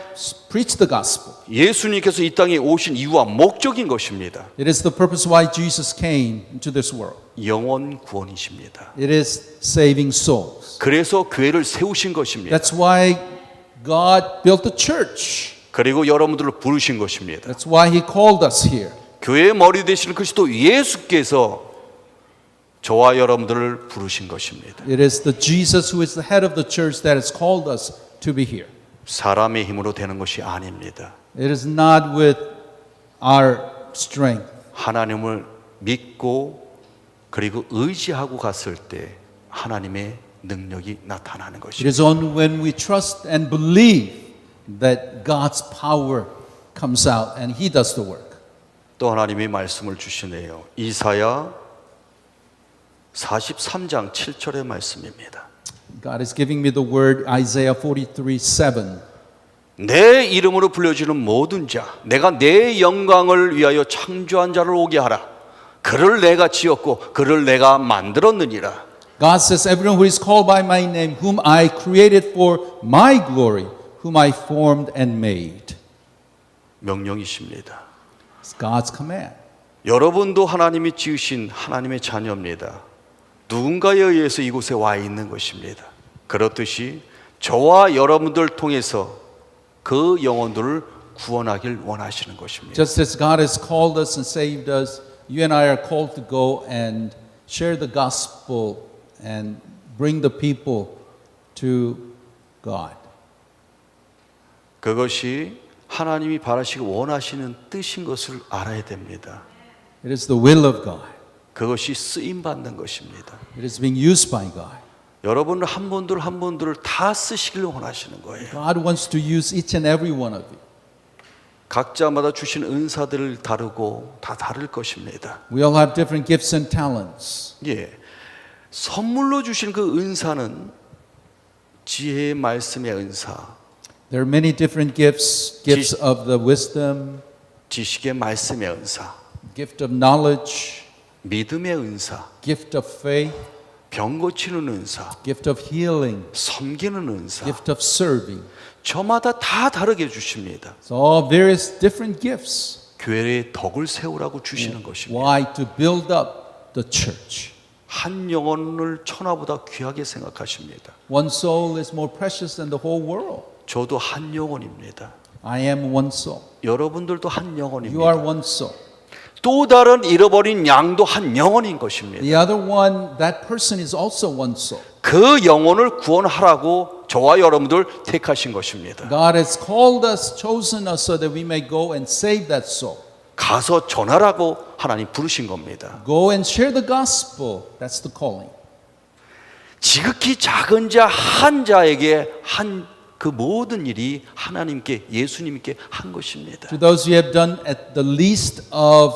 preach the gospel. 예수님께서 이 땅에 오신 이유와 목적인 것입니다. It is the purpose why Jesus came into this world. 영혼 구원이십니다. It is saving souls. 그래서 교회를 세우신 것입니다. That's why God built the church. 그리고 여러분들을 부르신 것입니다. That's why He called us here. 교회의 머리 되시는 그리스도 예수께서 저와 여러분들을 부르신 것입니다. It is the Jesus who is the head of the church that has called us to be here. 사람의 힘으로 되는 것이 아닙니다. It is not with our strength. 하나님을 믿고 그리고 의지하고 갔을 때 하나님의 능력이 나타나는 It 것입니다. is only when we trust and believe that God's power comes out and He does the work. 또 하나님이 말씀을 주시네요. 이사야 43장 7절의 말씀입니다. God is giving me the word Isaiah 43:7. 내 이름으로 불려지는 모든 자, 내가 내 영광을 위하여 창조한 자를 오게 하라. 그를 내가 지었고 그를 내가 만들었느니라. God says, everyone who is called by my name, whom I created for my glory, whom I formed and made. 명령이십니다. It's God's command. 여러분도 하나님이 지으신 하나님의 자녀입니다. 누군가에 의해서 이곳에 와 있는 것입니다. 그렇듯이 저와 여러분들 통해서 그 영혼들을 구원하길 원하시는 것입니다. Just as God has called us and saved us, you and I are called to go and share the gospel and bring the people to God. 그것이 하나님이 바라시고 원하시는 뜻인 것을 알아야 됩니다. It is the will of God. 그것이 쓰임 받는 것입니다. It is being used by God. 여러분 한 분들을 다 쓰시길 원하시는 거예요. God wants to use each and every one of you. 각자마다 주신 은사들을 다르고 다 다를 것입니다. We all have different gifts and talents. 예, 선물로 주신 그 은사는 지혜의 말씀의 은사, There are many different gifts, gifts of the wisdom, 지식의 말씀의 은사, gift of knowledge, 믿음의 은사, gift of faith, 병 고치는 은사, gift of healing, 섬기는 은사, gift of serving. 저마다 다 다르게 주십니다. It's all various different gifts. 교회의 덕을 세우라고 주시는 것입니다. Why? To build up the church. 한 영혼을 천하보다 귀하게 생각하십니다. One soul is more precious than the whole world. 저도 한 영혼입니다. I am one soul. 여러분들도 한 You are 영혼입니다. one soul. 또 다른 잃어버린 양도 한 영혼인 것입니다. The other one, that person is also one soul. 그 영혼을 구원하라고 저와 여러분들 택하신 것입니다. God has called us, chosen us so that we may go and save that soul. 가서 전하라고 하나님 부르신 겁니다. Go and share the gospel. That's the calling. 지극히 작은 자 한 자에게 한 그 모든 일이 하나님께 예수님께 한 것입니다. To those you have done at the least of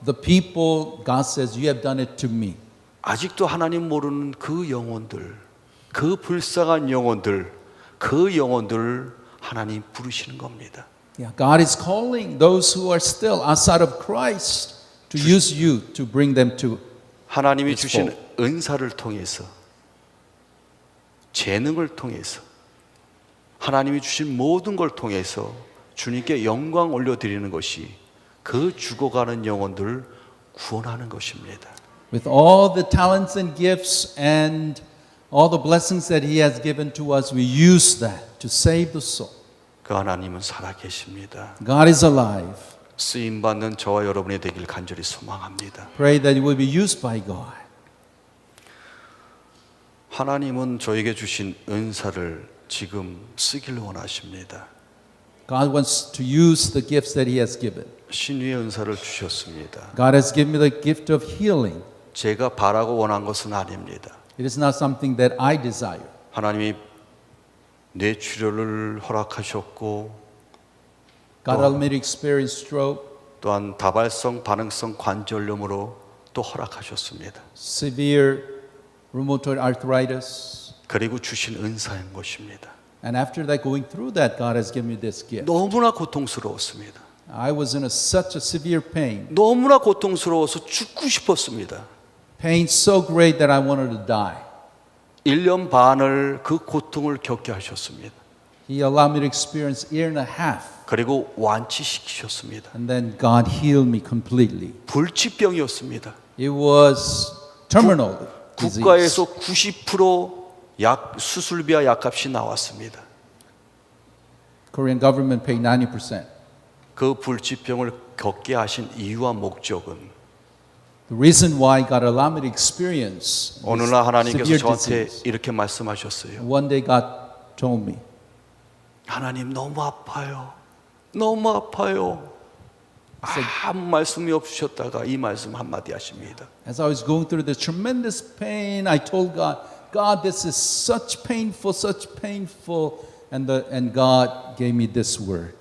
the people, God says, you have done it to me. 아직도 하나님 모르는 그 영혼들, 그 불쌍한 영혼들, 그 영혼들을 하나님 부르시는 겁니다. Yeah, God is calling those who are still outside of Christ to use you to bring them to. 하나님이 It's 주신 full. 은사를 통해서, 재능을 통해서, 하나님이 주신 모든 걸 통해서 주님께 영광 올려드리는 것이 그 죽어가는 영혼들을 구원하는 것입니다. With all the talents and gifts and all the blessings that He has given to us, we use that to save the soul. 그 하나님은 살아계십니다. God is alive. 쓰임받는 저와 여러분이 되길 간절히 소망합니다. Pray that you will be used by God. 하나님은 저에게 주신 은사를 지금 쓰기를 원하십니다. God wants to use the gifts that He has given. 신유의 은사를 주셨습니다. God has given me the gift of healing. 제가 바라고 원한 것은 아닙니다. It is not something that I desire. 하나님이 뇌출혈을 허락하셨고 God allowed me to experience stroke, 또한 다발성 반응성 관절염으로 또 허락하셨습니다. severe rheumatoid arthritis. 그리고 주신 은사인 것입니다. And after that, going through that, God has given me this gift. 너무나 고통스러웠습니다. I was in such a severe pain. 너무나 고통스러워서 죽고 싶었습니다. Pain so great that I wanted to die. 1년 반을 그 고통을 겪게 하셨습니다. He allowed me to experience a year and a half. 그리고 완치시키셨습니다. And then God healed me completely. 불치병이었습니다. It was terminal disease. 국가에서 90% 수술비와 약값이 나왔습니다. Korean government paid 90%. 그 불치병을 겪게 하신 이유와 목적은 The reason why God allowed me to experience 어느 this 날 하나님께서 severe 저한테 disease. 이렇게 말씀하셨어요. One day God told me, 하나님 너무 아파요. 너무 아파요. 아무 말씀이 없으셨다가 이 말씀 한마디 하십니다. as I was going through this tremendous pain, I told God, God, this is such painful, and God gave me this word.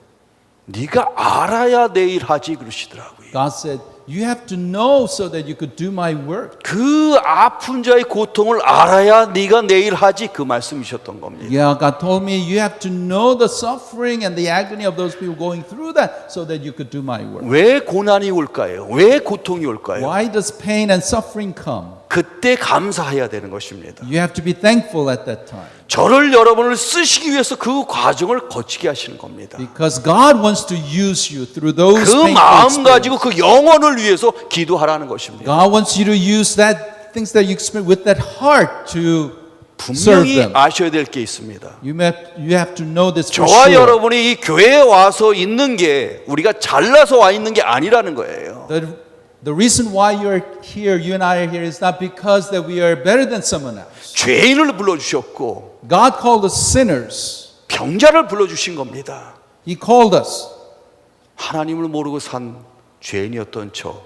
네가 알아야 내 일 하지 그러시더라고요. God said, you have to know so that you could do my work. 그 아픈 자의 고통을 알아야 네가 내 일 하지 그 말씀이셨던 겁니다. Yeah, God told me you have to know the suffering and the agony of those people going through that so that you could do my work. 왜 고난이 올까요? 왜 고통이 올까요? Why does pain and suffering come? 그때 감사해야 되는 것입니다. You have to be thankful at that time. 저를 여러분을 쓰시기 위해서 그 과정을 거치게 하시는 겁니다. Because God wants to use you through those 그 painful 마음 가지고 experiences. 그 영혼을 위해서 기도하라는 것입니다. God wants you to use that things that you experience with that heart to serve 분명히 them. 아셔야 될 게 있습니다. You have to know this for 저와 sure. 여러분이 이 교회에 와서 있는 게 우리가 잘나서 와 있는 게 아니라는 거예요. The reason why you're here, you and I are here, is not because that we are better than someone else. 죄인을 불러주셨고 God called us sinners. 병자를 불러주신 겁니다. He called us. 하나님을 모르고 산 죄인이었던 저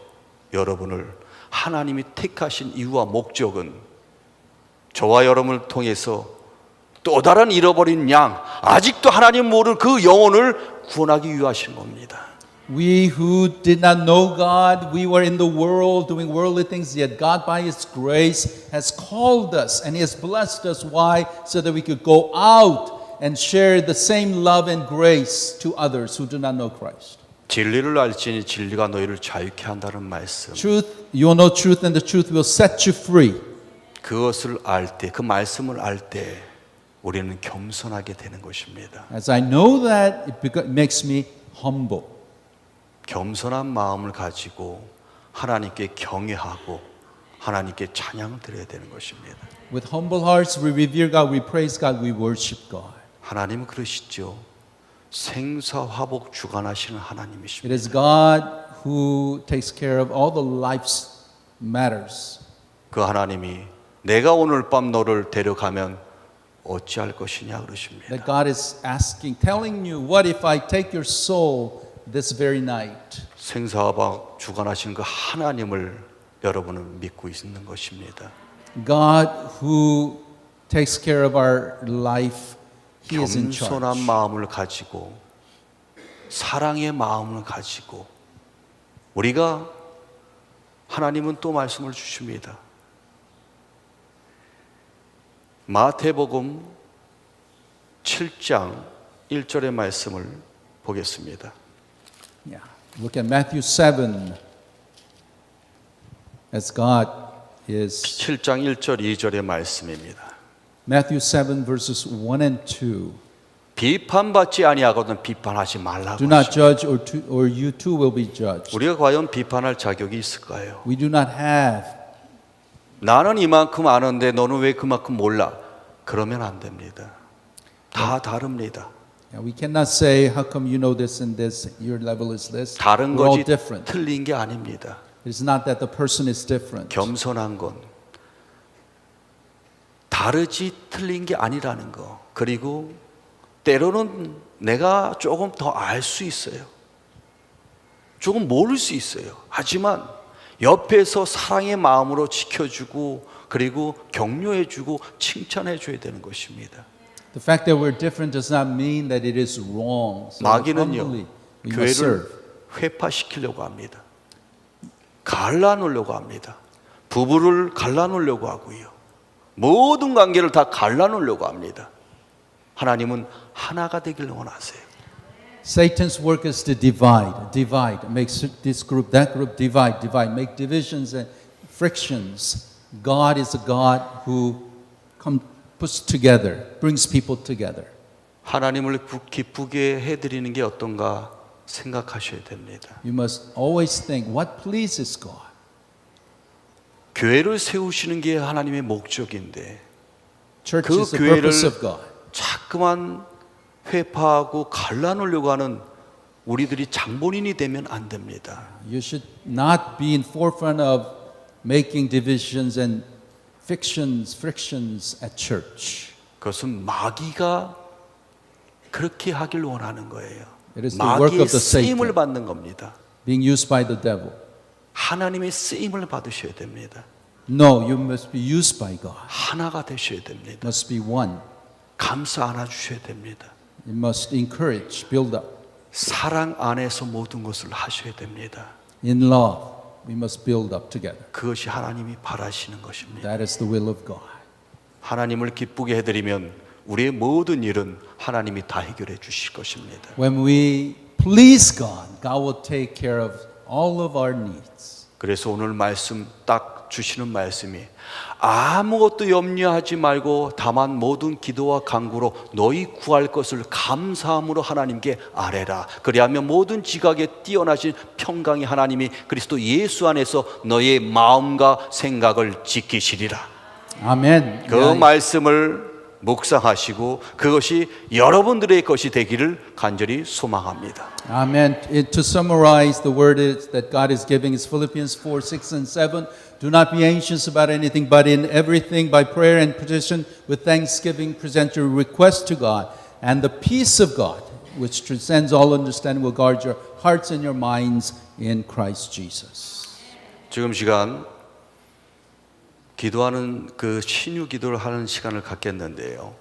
여러분을 하나님이 택하신 이유와 목적은 저와 여러분을 통해서 또 다른 잃어버린 양, 아직도 하나님 모를 그 영혼을 구원하기 위하신 겁니다. We who did not know God, we were in the world doing worldly things, yet God by His grace has called us and He has blessed us. Why? So that we could go out and share the same love and grace to others who do not know Christ. 진리를 알지니 진리가 너희를 자유케 한다는 말씀. Truth, you will know truth and the truth will set you free. 그것을 알 때, 그 말씀을 알 때 우리는 겸손하게 되는 것입니다. As I know that, it makes me humble. 겸손한 마음을 가지고 하나님께 경외하고 하나님께 찬양 드려야 되는 것입니다. With humble hearts, we revere God, we praise God, we worship God. 하나님은 그러시죠. 생사화복 주관하시는 It 하나님이십니다. is God who takes care of all the life's matters. 그 하나님이 내가 오늘 밤 너를 데려가면 어찌할 것이냐 그러십니다. That God is asking, telling you, what if I take your soul this very night? 생사화복 주관하시는 그 하나님을 여러분은 믿고 있는 것입니다. God who takes care of our life, He is in charge. 겸손한 마음을 가지고 사랑의 마음을 가지고 우리가 하나님은 또 말씀을 주십니다. 마태복음 7장 1절의 말씀을 보겠습니다. Yeah. Look at Matthew 7. As God is 7장 1절 2절의 말씀입니다. Matthew 7 verses 1 and 2. 비판받지 아니하거든 비판하지 말라고. Do not judge or you too will be judged. 우리가 과연 비판할 자격이 있을까요? We do not have. 나는 이만큼 아는데 너는 왜 그만큼 몰라? 그러면 안 됩니다. 다 다릅니다. We cannot say how come you know this and this, your level is this. 다른 We're all 것이 different. 틀린 게 아닙니다. It's not that the person is different. 겸손한 건 다르지 틀린 게 아니라는 거. 그리고 때로는 내가 조금 더 알 수 있어요. 조금 모를 수 있어요. 하지만 옆에서 사랑의 마음으로 지켜주고 그리고 격려해주고 칭찬해줘야 되는 것입니다. The fact that we're different does not mean that it is wrong. So 마귀는요, humbly we must 교회를 serve. 회파시키려고 합니다. 갈라놓으려고 합니다. 부부를 갈라놓으려고 하고요. 모든 관계를 다 갈라놓으려고 합니다. 하나님은 하나가 되기를 원하세요. Satan's work is to divide, make this group, that group, divide, make divisions and frictions. God is a God who puts together, brings people together. 하나님을 기쁘게 해드리는 게 어떤가 생각하셔야 됩니다. You must always think, what pleases God? 교회를 세우시는 게 하나님의 목적인데 Church 그 is the 교회를 purpose of God. 자꾸만 회파하고 갈라놓으려고 하는 우리들이 장본인이 되면 안 됩니다. You should not be in forefront of making divisions and frictions at church. 그것은 마귀가 그렇게 하길 원하는 거예요. It is the work 마귀의 of the 쓰임을 Satan 받는 겁니다. being used by the devil. 하나님의 쓰임을 받으셔야 됩니다. No, you must be used by God. 하나가 되셔야 됩니다. Must be one. 감싸 안아주셔야 됩니다. You must encourage, build up. 사랑 안에서 모든 것을 하셔야 됩니다. In love, we must build up together. 그것이 하나님이 바라시는 것입니다. That is the will of God. 하나님을 기쁘게 해드리면 우리의 모든 일은 하나님이 다 해결해 주실 것입니다. When we please God, God will take care of all of our needs. 그래서 오늘 말씀 딱 주시는 말씀이 아무것도 염려하지 말고 다만 모든 기도와 간구로 너희 구할 것을 감사함으로 하나님께 아뢰라. 그리하면 모든 지각에 뛰어나신 평강의 하나님이 그리스도 예수 안에서 너의 마음과 생각을 지키시리라. Amen. 그 말씀을 묵상하시고 그것이 여러분들의 것이 되기를 간절히 소망합니다. Amen. To summarize, the word is that God is giving is Philippians 4, 6, and 7. Do not be anxious about anything, but in everything by prayer and petition with thanksgiving present your request to God. And the peace of God, which transcends all understanding, will guard your hearts and your minds in Christ Jesus. 지금 시간 기도하는 그 신유 기도를 하는 시간을 갖겠는데요.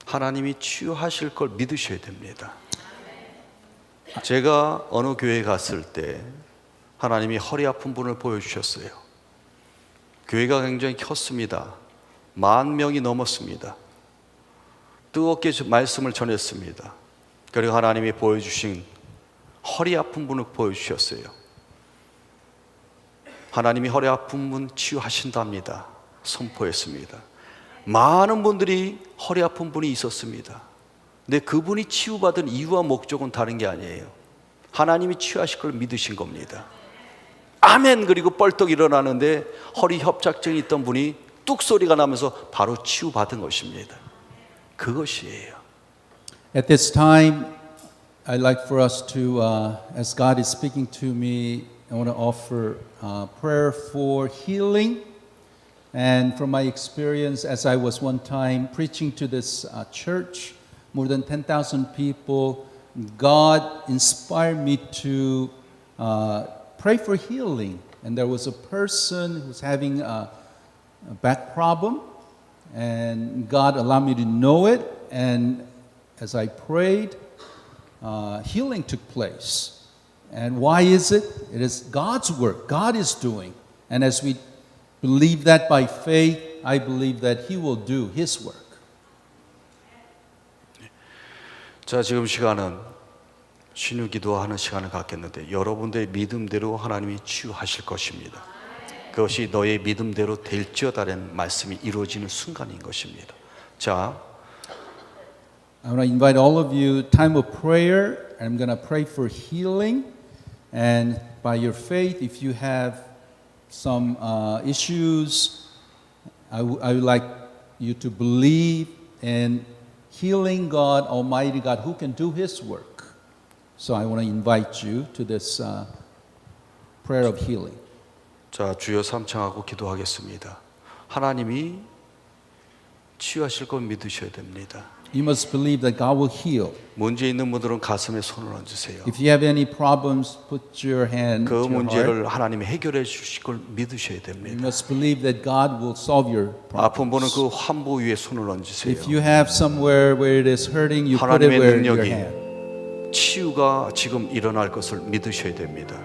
하나님이 치유하실 걸 믿으셔야 됩니다. 제가 어느 교회에 갔을 때 하나님이 허리 아픈 분을 보여주셨어요. 교회가 굉장히 컸습니다. 10,000명이 넘었습니다. 뜨겁게 말씀을 전했습니다. 그리고 하나님이 보여주신 허리 아픈 분을 보여주셨어요. 하나님이 허리 아픈 분 치유하신답니다. 선포했습니다. 많은 분들이 허리 아픈 분이 있었습니다. 근데 그분이 치유받은 이유와 목적은 다른 게 아니에요. 하나님이 치유하실 걸 믿으신 겁니다. 아멘. 그리고 뻘떡 일어나는데 허리 협착증이 있던 분이 뚝 소리가 나면서 바로 치유받은 것입니다. 그것이에요. At this time, I'd like for us to, as God is speaking to me, I want to offer prayer for healing. And from my experience, as I was one time preaching to this church, more than 10,000 people, God inspired me to pray for healing. And there was a person who was having a back problem, and God allowed me to know it. And as I prayed, healing took place. And why is it? It is God's work. God is doing. And as we believe that by faith, I believe that He will do His work. 자, 지금 시간은 신유 기도하는 시간을 갖겠는데 여러분들의 믿음대로 하나님이 치유하실 것입니다. 그것이 너의 믿음대로 될지어다라는 말씀이 이루어지는 순간인 것입니다. 자, I want to invite all of you time of prayer. I'm going to pray for healing, and by your faith, if you have some issues, I would like you to believe in healing God, Almighty God, who can do His work. So I want to invite you to this prayer of healing. 자, 주여 삼창하고 기도하겠습니다. 하나님이 치유하실 걸 믿으셔야 됩니다. You must believe that God will heal. 문제 있는 분들은 가슴에 손을 얹으세요. If you have any problems, put your hand 그 to your heart. 문제를 하나님이 해결해 주실 걸 믿으셔야 You 됩니다. must believe that God will solve your 아픈 분은 problems. 그 환부 위에 손을 얹으세요. If you have somewhere where it is hurting, you put it 하나님의 where your 능력이 hand. 치유가 지금 일어날 것을 믿으셔야 됩니다.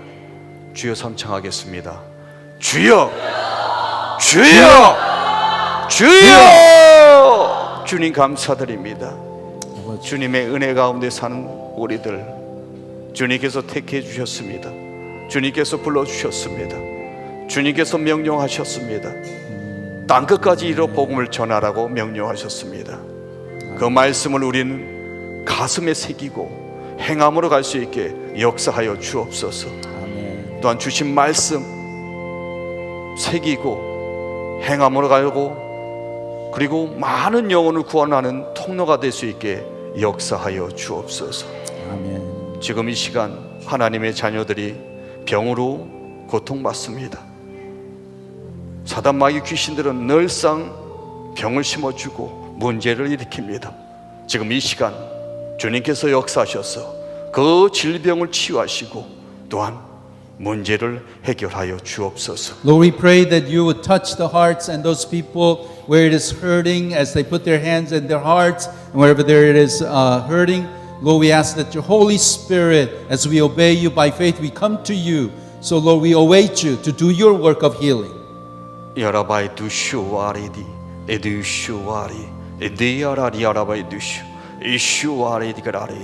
주여 삼창하겠습니다. 주여! 주여! 주여! 주님 감사드립니다. 주님의 은혜 가운데 사는 우리들 주님께서 택해 주셨습니다. 주님께서 불러주셨습니다. 주님께서 명령하셨습니다. 땅끝까지 이르러 복음을 전하라고 명령하셨습니다. 그 말씀을 우리는 가슴에 새기고 행함으로 갈 수 있게 역사하여 주옵소서. 아멘. 또한 주신 말씀 새기고 행함으로 가고 그리고 많은 영혼을 구원하는 통로가 될 수 있게 역사하여 주옵소서. 아멘. 지금 이 시간 하나님의 자녀들이 병으로 고통받습니다. 사단 마귀 귀신들은 늘상 병을 심어주고 문제를 일으킵니다. 지금 이 시간 주님께서 역사하셔서 그 질병을 치유하시고 또한 문제를 해결하여 주옵소서. Lord, we pray that you would touch the hearts and those people where it is hurting as they put their hands in their hearts and wherever there it is hurting. Lord, we ask that your Holy Spirit, as we obey you by faith, we come to you. So Lord, we await you to do your work of healing. 야라바이 두슈와리디 에두슈와리 에디야라리 야라바이 두슈 이슈와리디가라리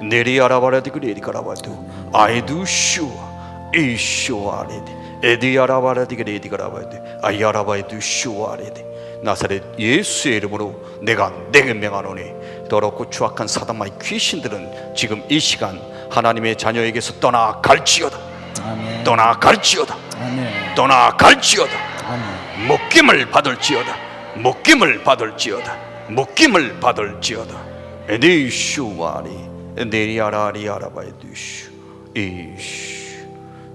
네리야라바라디그레디가라바두 아이두슈와 이슈와리디 에디야라바라디그레디가라바두 아야라바이 두슈와리디 나사렛 예수의 이름으로 내가 내게 명하노니 더럽고 추악한 사단마의 귀신들은 지금 이 시간 하나님의 자녀에게서 떠나갈지어다. 아멘. 떠나갈지어다. 아멘. 떠나갈지어다. 아멘. 묶임을 받을지어다. 묶임을 받을지어다. 묶임을 받을지어다. 에디슈와리 에디야라리아라바이두슈 이슈.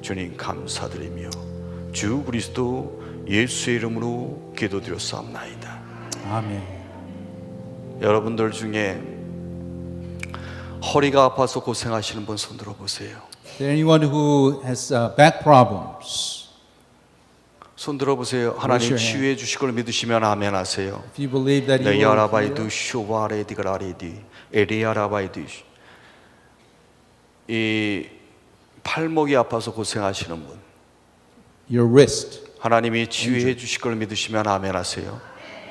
주님 감사드리며 주 그리스도 예수의 이름으로 기도드렸사옵나이다. 아멘. 여러분들 중에 허리가 아파서 고생하시는 분 손 들어보세요. Is there anyone who has back problems? 손 들어보세요. Raise 하나님 your hand. 치유해 주실 걸 믿으시면 아멘 하세요. If you believe that He will 네야라바이두 heal, 쇼와레디가라리디 에리야라바이두. 이 팔목이 아파서 고생하시는 분 your wrist, 하나님이 치유해 주실 걸 믿으시면 아멘 하세요.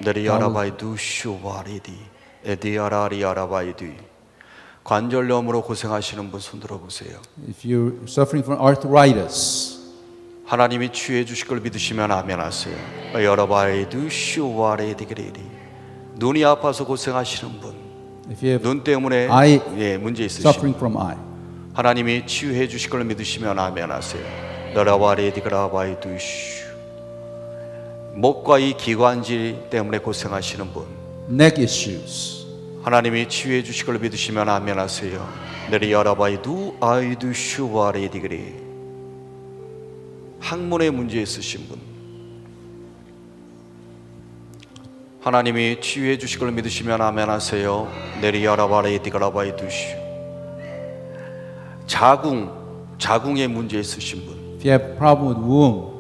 네리야라바이두 쇼와리디 에디야라리야라바이두. 관절염으로 고생하시는 분 손 들어보세요. if you're suffering from arthritis, 하나님이 치유해 주실 걸 믿으시면 아멘 하세요. 여러바이두 쇼와레디그레디. 눈이 아파서 고생하시는 분, if you have 눈 때문에 eye 문제 있으신 suffering from eye, 하나님이 치유해 주실 걸 믿으시면 아멘 하세요. 너라와레디그라바이두슈. 목과 이 기관지 때문에 고생하시는 분, neck issues, 하나님이 치유해 주실 걸 믿으시면 아멘 하세요. 너리야라바이두 아이두슈와레디그리. 학문에 문제 있으신 분, 하나님이 치유해 주실 걸 믿으시면 아멘 하세요. 네리야라바레디그라바이두슈. 자궁에 문제 있으신 분, if you have problem with womb,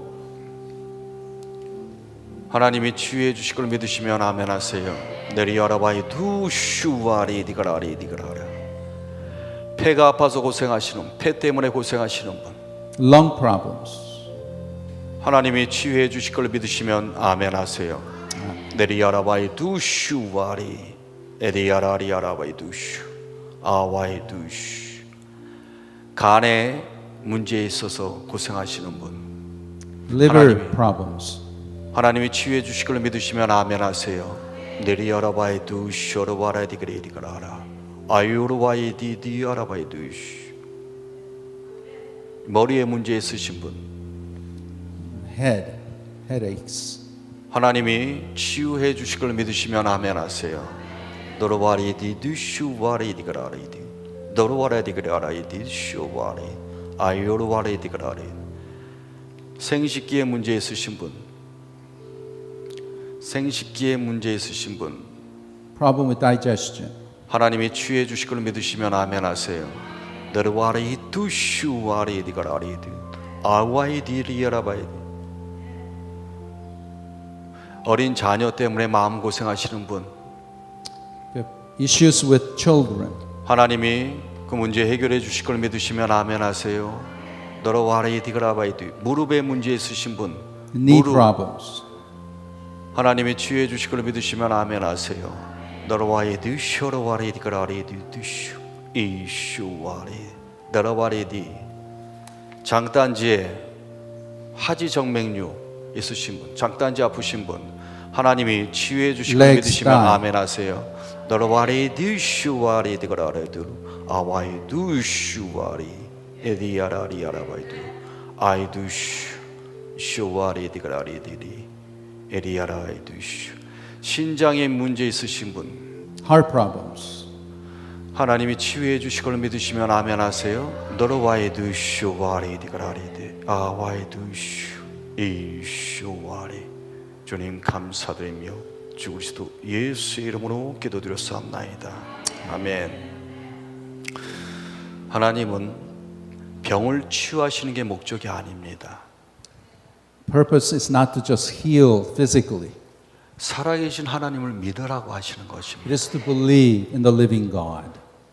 하나님이 치유해 주실 걸 믿으시면 아멘 하세요. 네리야라바이두 슈와레디그라레디그라라. 폐가 아파서 고생하시는, 폐 때문에 고생하시는 분, lung problems, 하나님이 치유해 주실 걸 믿으시면 아멘 하세요. 네리야라바이두 슈와리 에디야라리야라바이두 슈 아와이 두시. 간에 문제에 있어서 고생하시는 분, Liver 하나님이- problems. 하나님이 치유해 주실 걸 믿으시면 아멘 하세요. 내리아라바이 두시 어라바라디 그레디가라라 아유로바이 디디 아라바이 두시. 머리에 문제 있으신 분, Headaches. 하나님이 치유해 주실 걸 믿으시면 아멘 하세요. 너로바리디 두슈바리디가라리디 너로바라디가라리디 슈바리 아유로바리디가라리. 생식기에 문제 있으신 분, 생식기에 문제 있으신 분, Problem with digestion. 하나님이 치유해 주실 걸 믿으시면 아멘 하세요. 너로바리 두슈바리디가라리디 아와이디리아라바이디. 어린 자녀 때문에 마음고생하시는 분, Issues with children. 하나님이 그 문제 해결해 주실 걸 믿으시면 아멘 하세요. 너로와레디그라바이디. 무릎에 문제 있으신 분, Knee 무릎, problems. 하나님이 치유해 주실 걸 믿으시면 아멘 하세요. 너로와이디 쇼로와레디그라리디 두슈 이슈와레 너로와레디. 장단지에 하지정맥류 있으신 분, 장단지 아프신 분, 하나님이 치유해 주실 걸 Legs 믿으시면 die. 아멘 하세요. 너로와레디 슈와레디그라레드 아와이두 슈와리 에디아라리아라바이두 아이두슈 슈와레디그라리디리 에리아라이두슈. 신장에 문제 있으신 분, Heart problems. 하나님이 치유해 주실 걸 믿으시면 아멘 하세요. 너로와이두 슈와레디그라리디 아와이두슈 이슈와리. 주님 감사드리며 주 그리스도 예수의 이름으로 기도드렸사옵나이다. 아멘. 하나님은 병을 치유하시는 게 목적이 아닙니다. Purpose is not to just heal physically. 살아계신 하나님을 믿으라고 하시는 것입니다. It is to believe in the living God.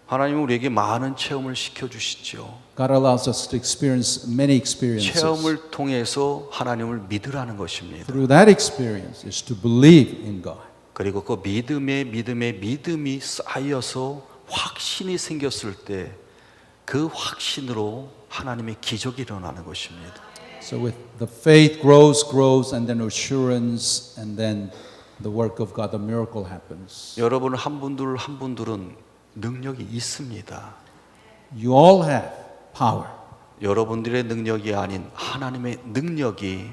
하나님은 우리에게 많은 체험을 시켜주시죠. God allows us to experience many experiences. 체험을 통해서 하나님을 믿으라는 것입니다. Through that experience is to believe in God. 그리고 그 믿음이 쌓여서 확신이 생겼을 때 그 확신으로 하나님의 기적이 일어나는 것입니다. So with the faith grows, and then assurance, and then the work of God, the miracle happens. 여러분 한 분들은 능력이 있습니다. You all have power. 여러분들의 능력이 아닌 하나님의 능력이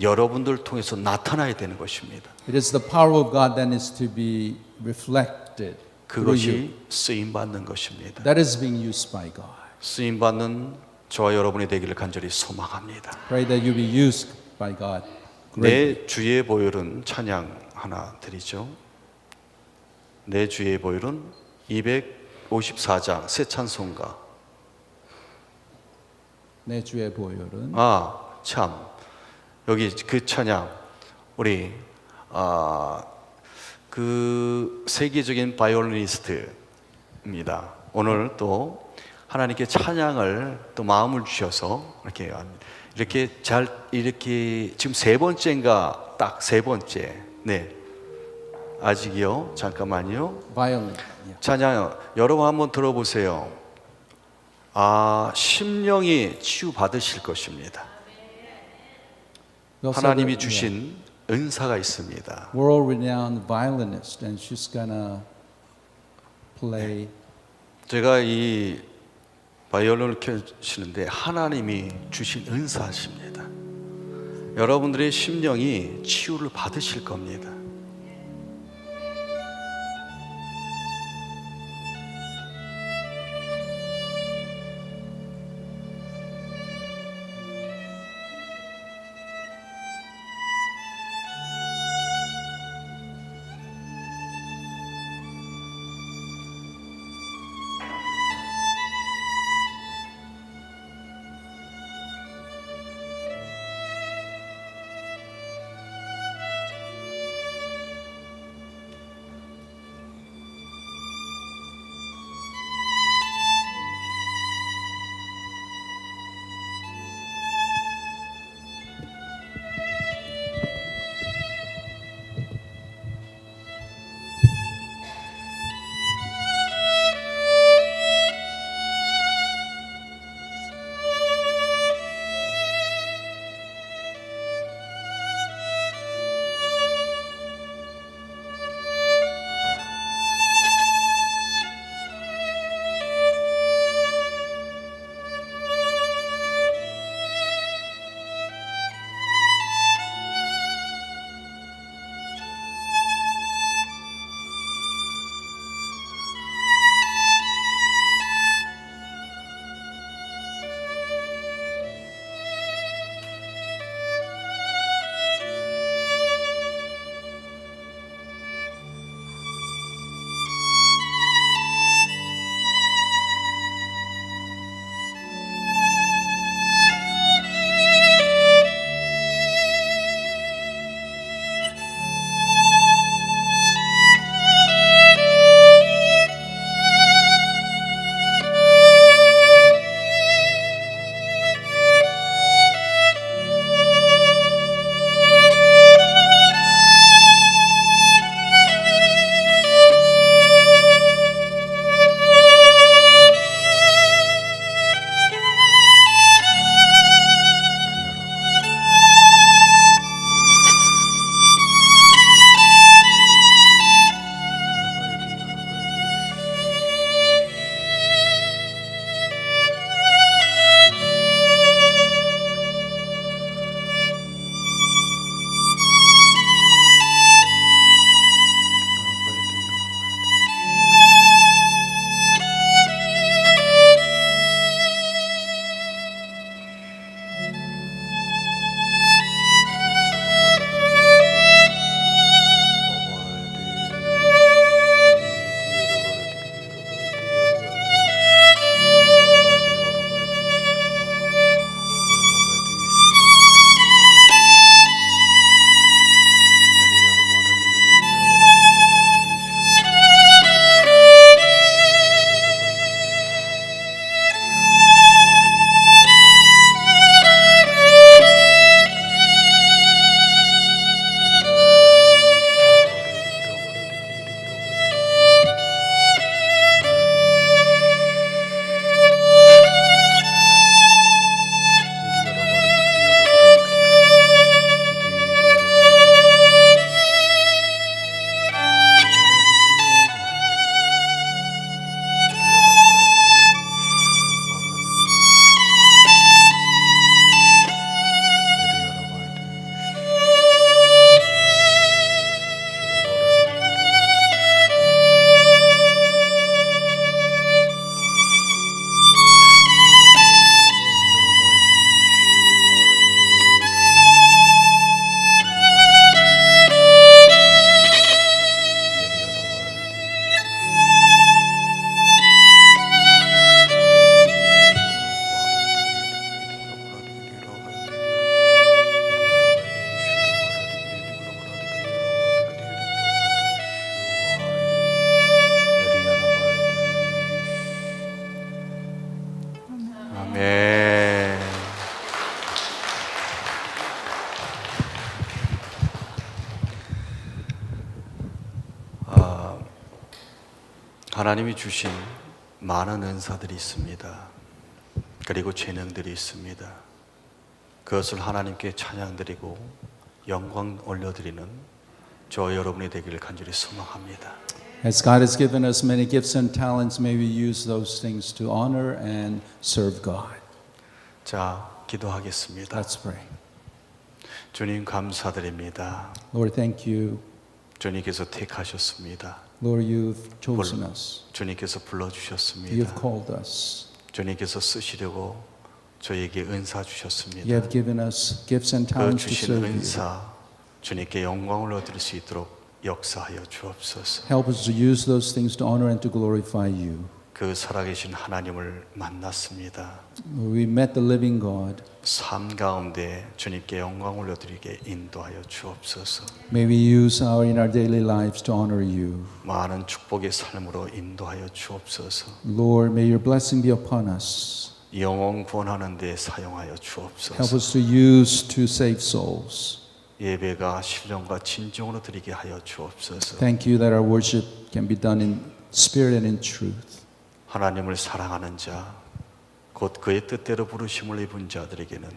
여러분들 통해서 나타나야 되는 것입니다. It is the power of God that is to be reflected through you. 그것이 쓰임 받는 것입니다. That is being used by God. 쓰임 받는 저와 여러분이 되기를 간절히 소망합니다. Pray that you be used by God. greatly. 내 주의 보혈은 찬양 하나 드리죠. 내 주의 보혈은 254장 새 찬송가. 내 주의 보혈은 참 여기 그 찬양 우리 그 세계적인 바이올리니스트입니다. 오늘 또 하나님께 찬양을 또 마음을 주셔서 이렇게 지금 세 번째인가 딱 세 번째. 네. 아직이요? 잠깐만요. violent. 찬양 여러분 한번 들어보세요. 심령이 치유 받으실 것입니다. 하나님이 주신 은사가 있습니다. world-renowned violinist, and she's gonna play. 제가 이 바이올린을 켜시는데 하나님이 주신 은사십니다. 여러분들의 심령이 치유를 받으실 겁니다. 하나님이 주신 많은 은사들이 있습니다. 그리고 재능들이 있습니다. 그것을 하나님께 찬양드리고 영광 올려드리는 저 여러분이 되기를 간절히 소망합니다. As God has given us many gifts and talents, may we use those things to honor and serve God. 자, 기도하겠습니다. Let's pray. 주님 감사드립니다. Lord, thank you. 주님께서 택하셨습니다. Lord, you've chosen us. 주님께서 You've 불러주셨습니다. called us. 주님께서 쓰시려고 저에게 은사 You 주셨습니다. have given us gifts and 그 talents to 주신 serve you. 은사 주님께 영광을 얻을 수 있도록 역사하여 주옵소서. Help us to use those things to honor and to glorify you. 그 살아계신 하나님을 만났습니다. We met the living God. 삶 가운데 주님께 영광을 올려드리게 인도하여 주옵소서. May we use in our daily lives to honor you. 많은 축복의 삶으로 인도하여 주옵소서. Lord, may your blessing be upon us. 영혼 구원하는 데 사용하여 Help 주옵소서. us to use to save souls. 예배가 신령과 진정으로 드리게 하여 주옵소서. Thank you that our worship can be done in spirit and in truth. 하나님을 사랑하는 자, 곧 그의 뜻대로 부르심을 입은 자들에게는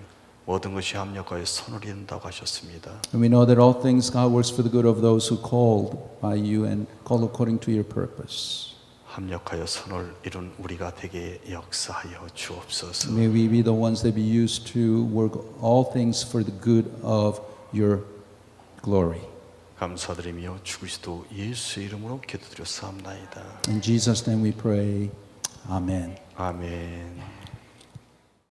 모든 것이 합력하여 선을 이룬다고 하셨습니다. And we know that all things God works for the good of those who called by you and called according to your purpose. 합력하여 선을 이룬 우리가 되게 역사하여 주옵소서. May we be the ones that be used to work all things for the good of your glory. 감사드리며 주 그리스도 예수 이름으로 기도드렸사옵나이다. In Jesus' name we pray. Amen. 아멘.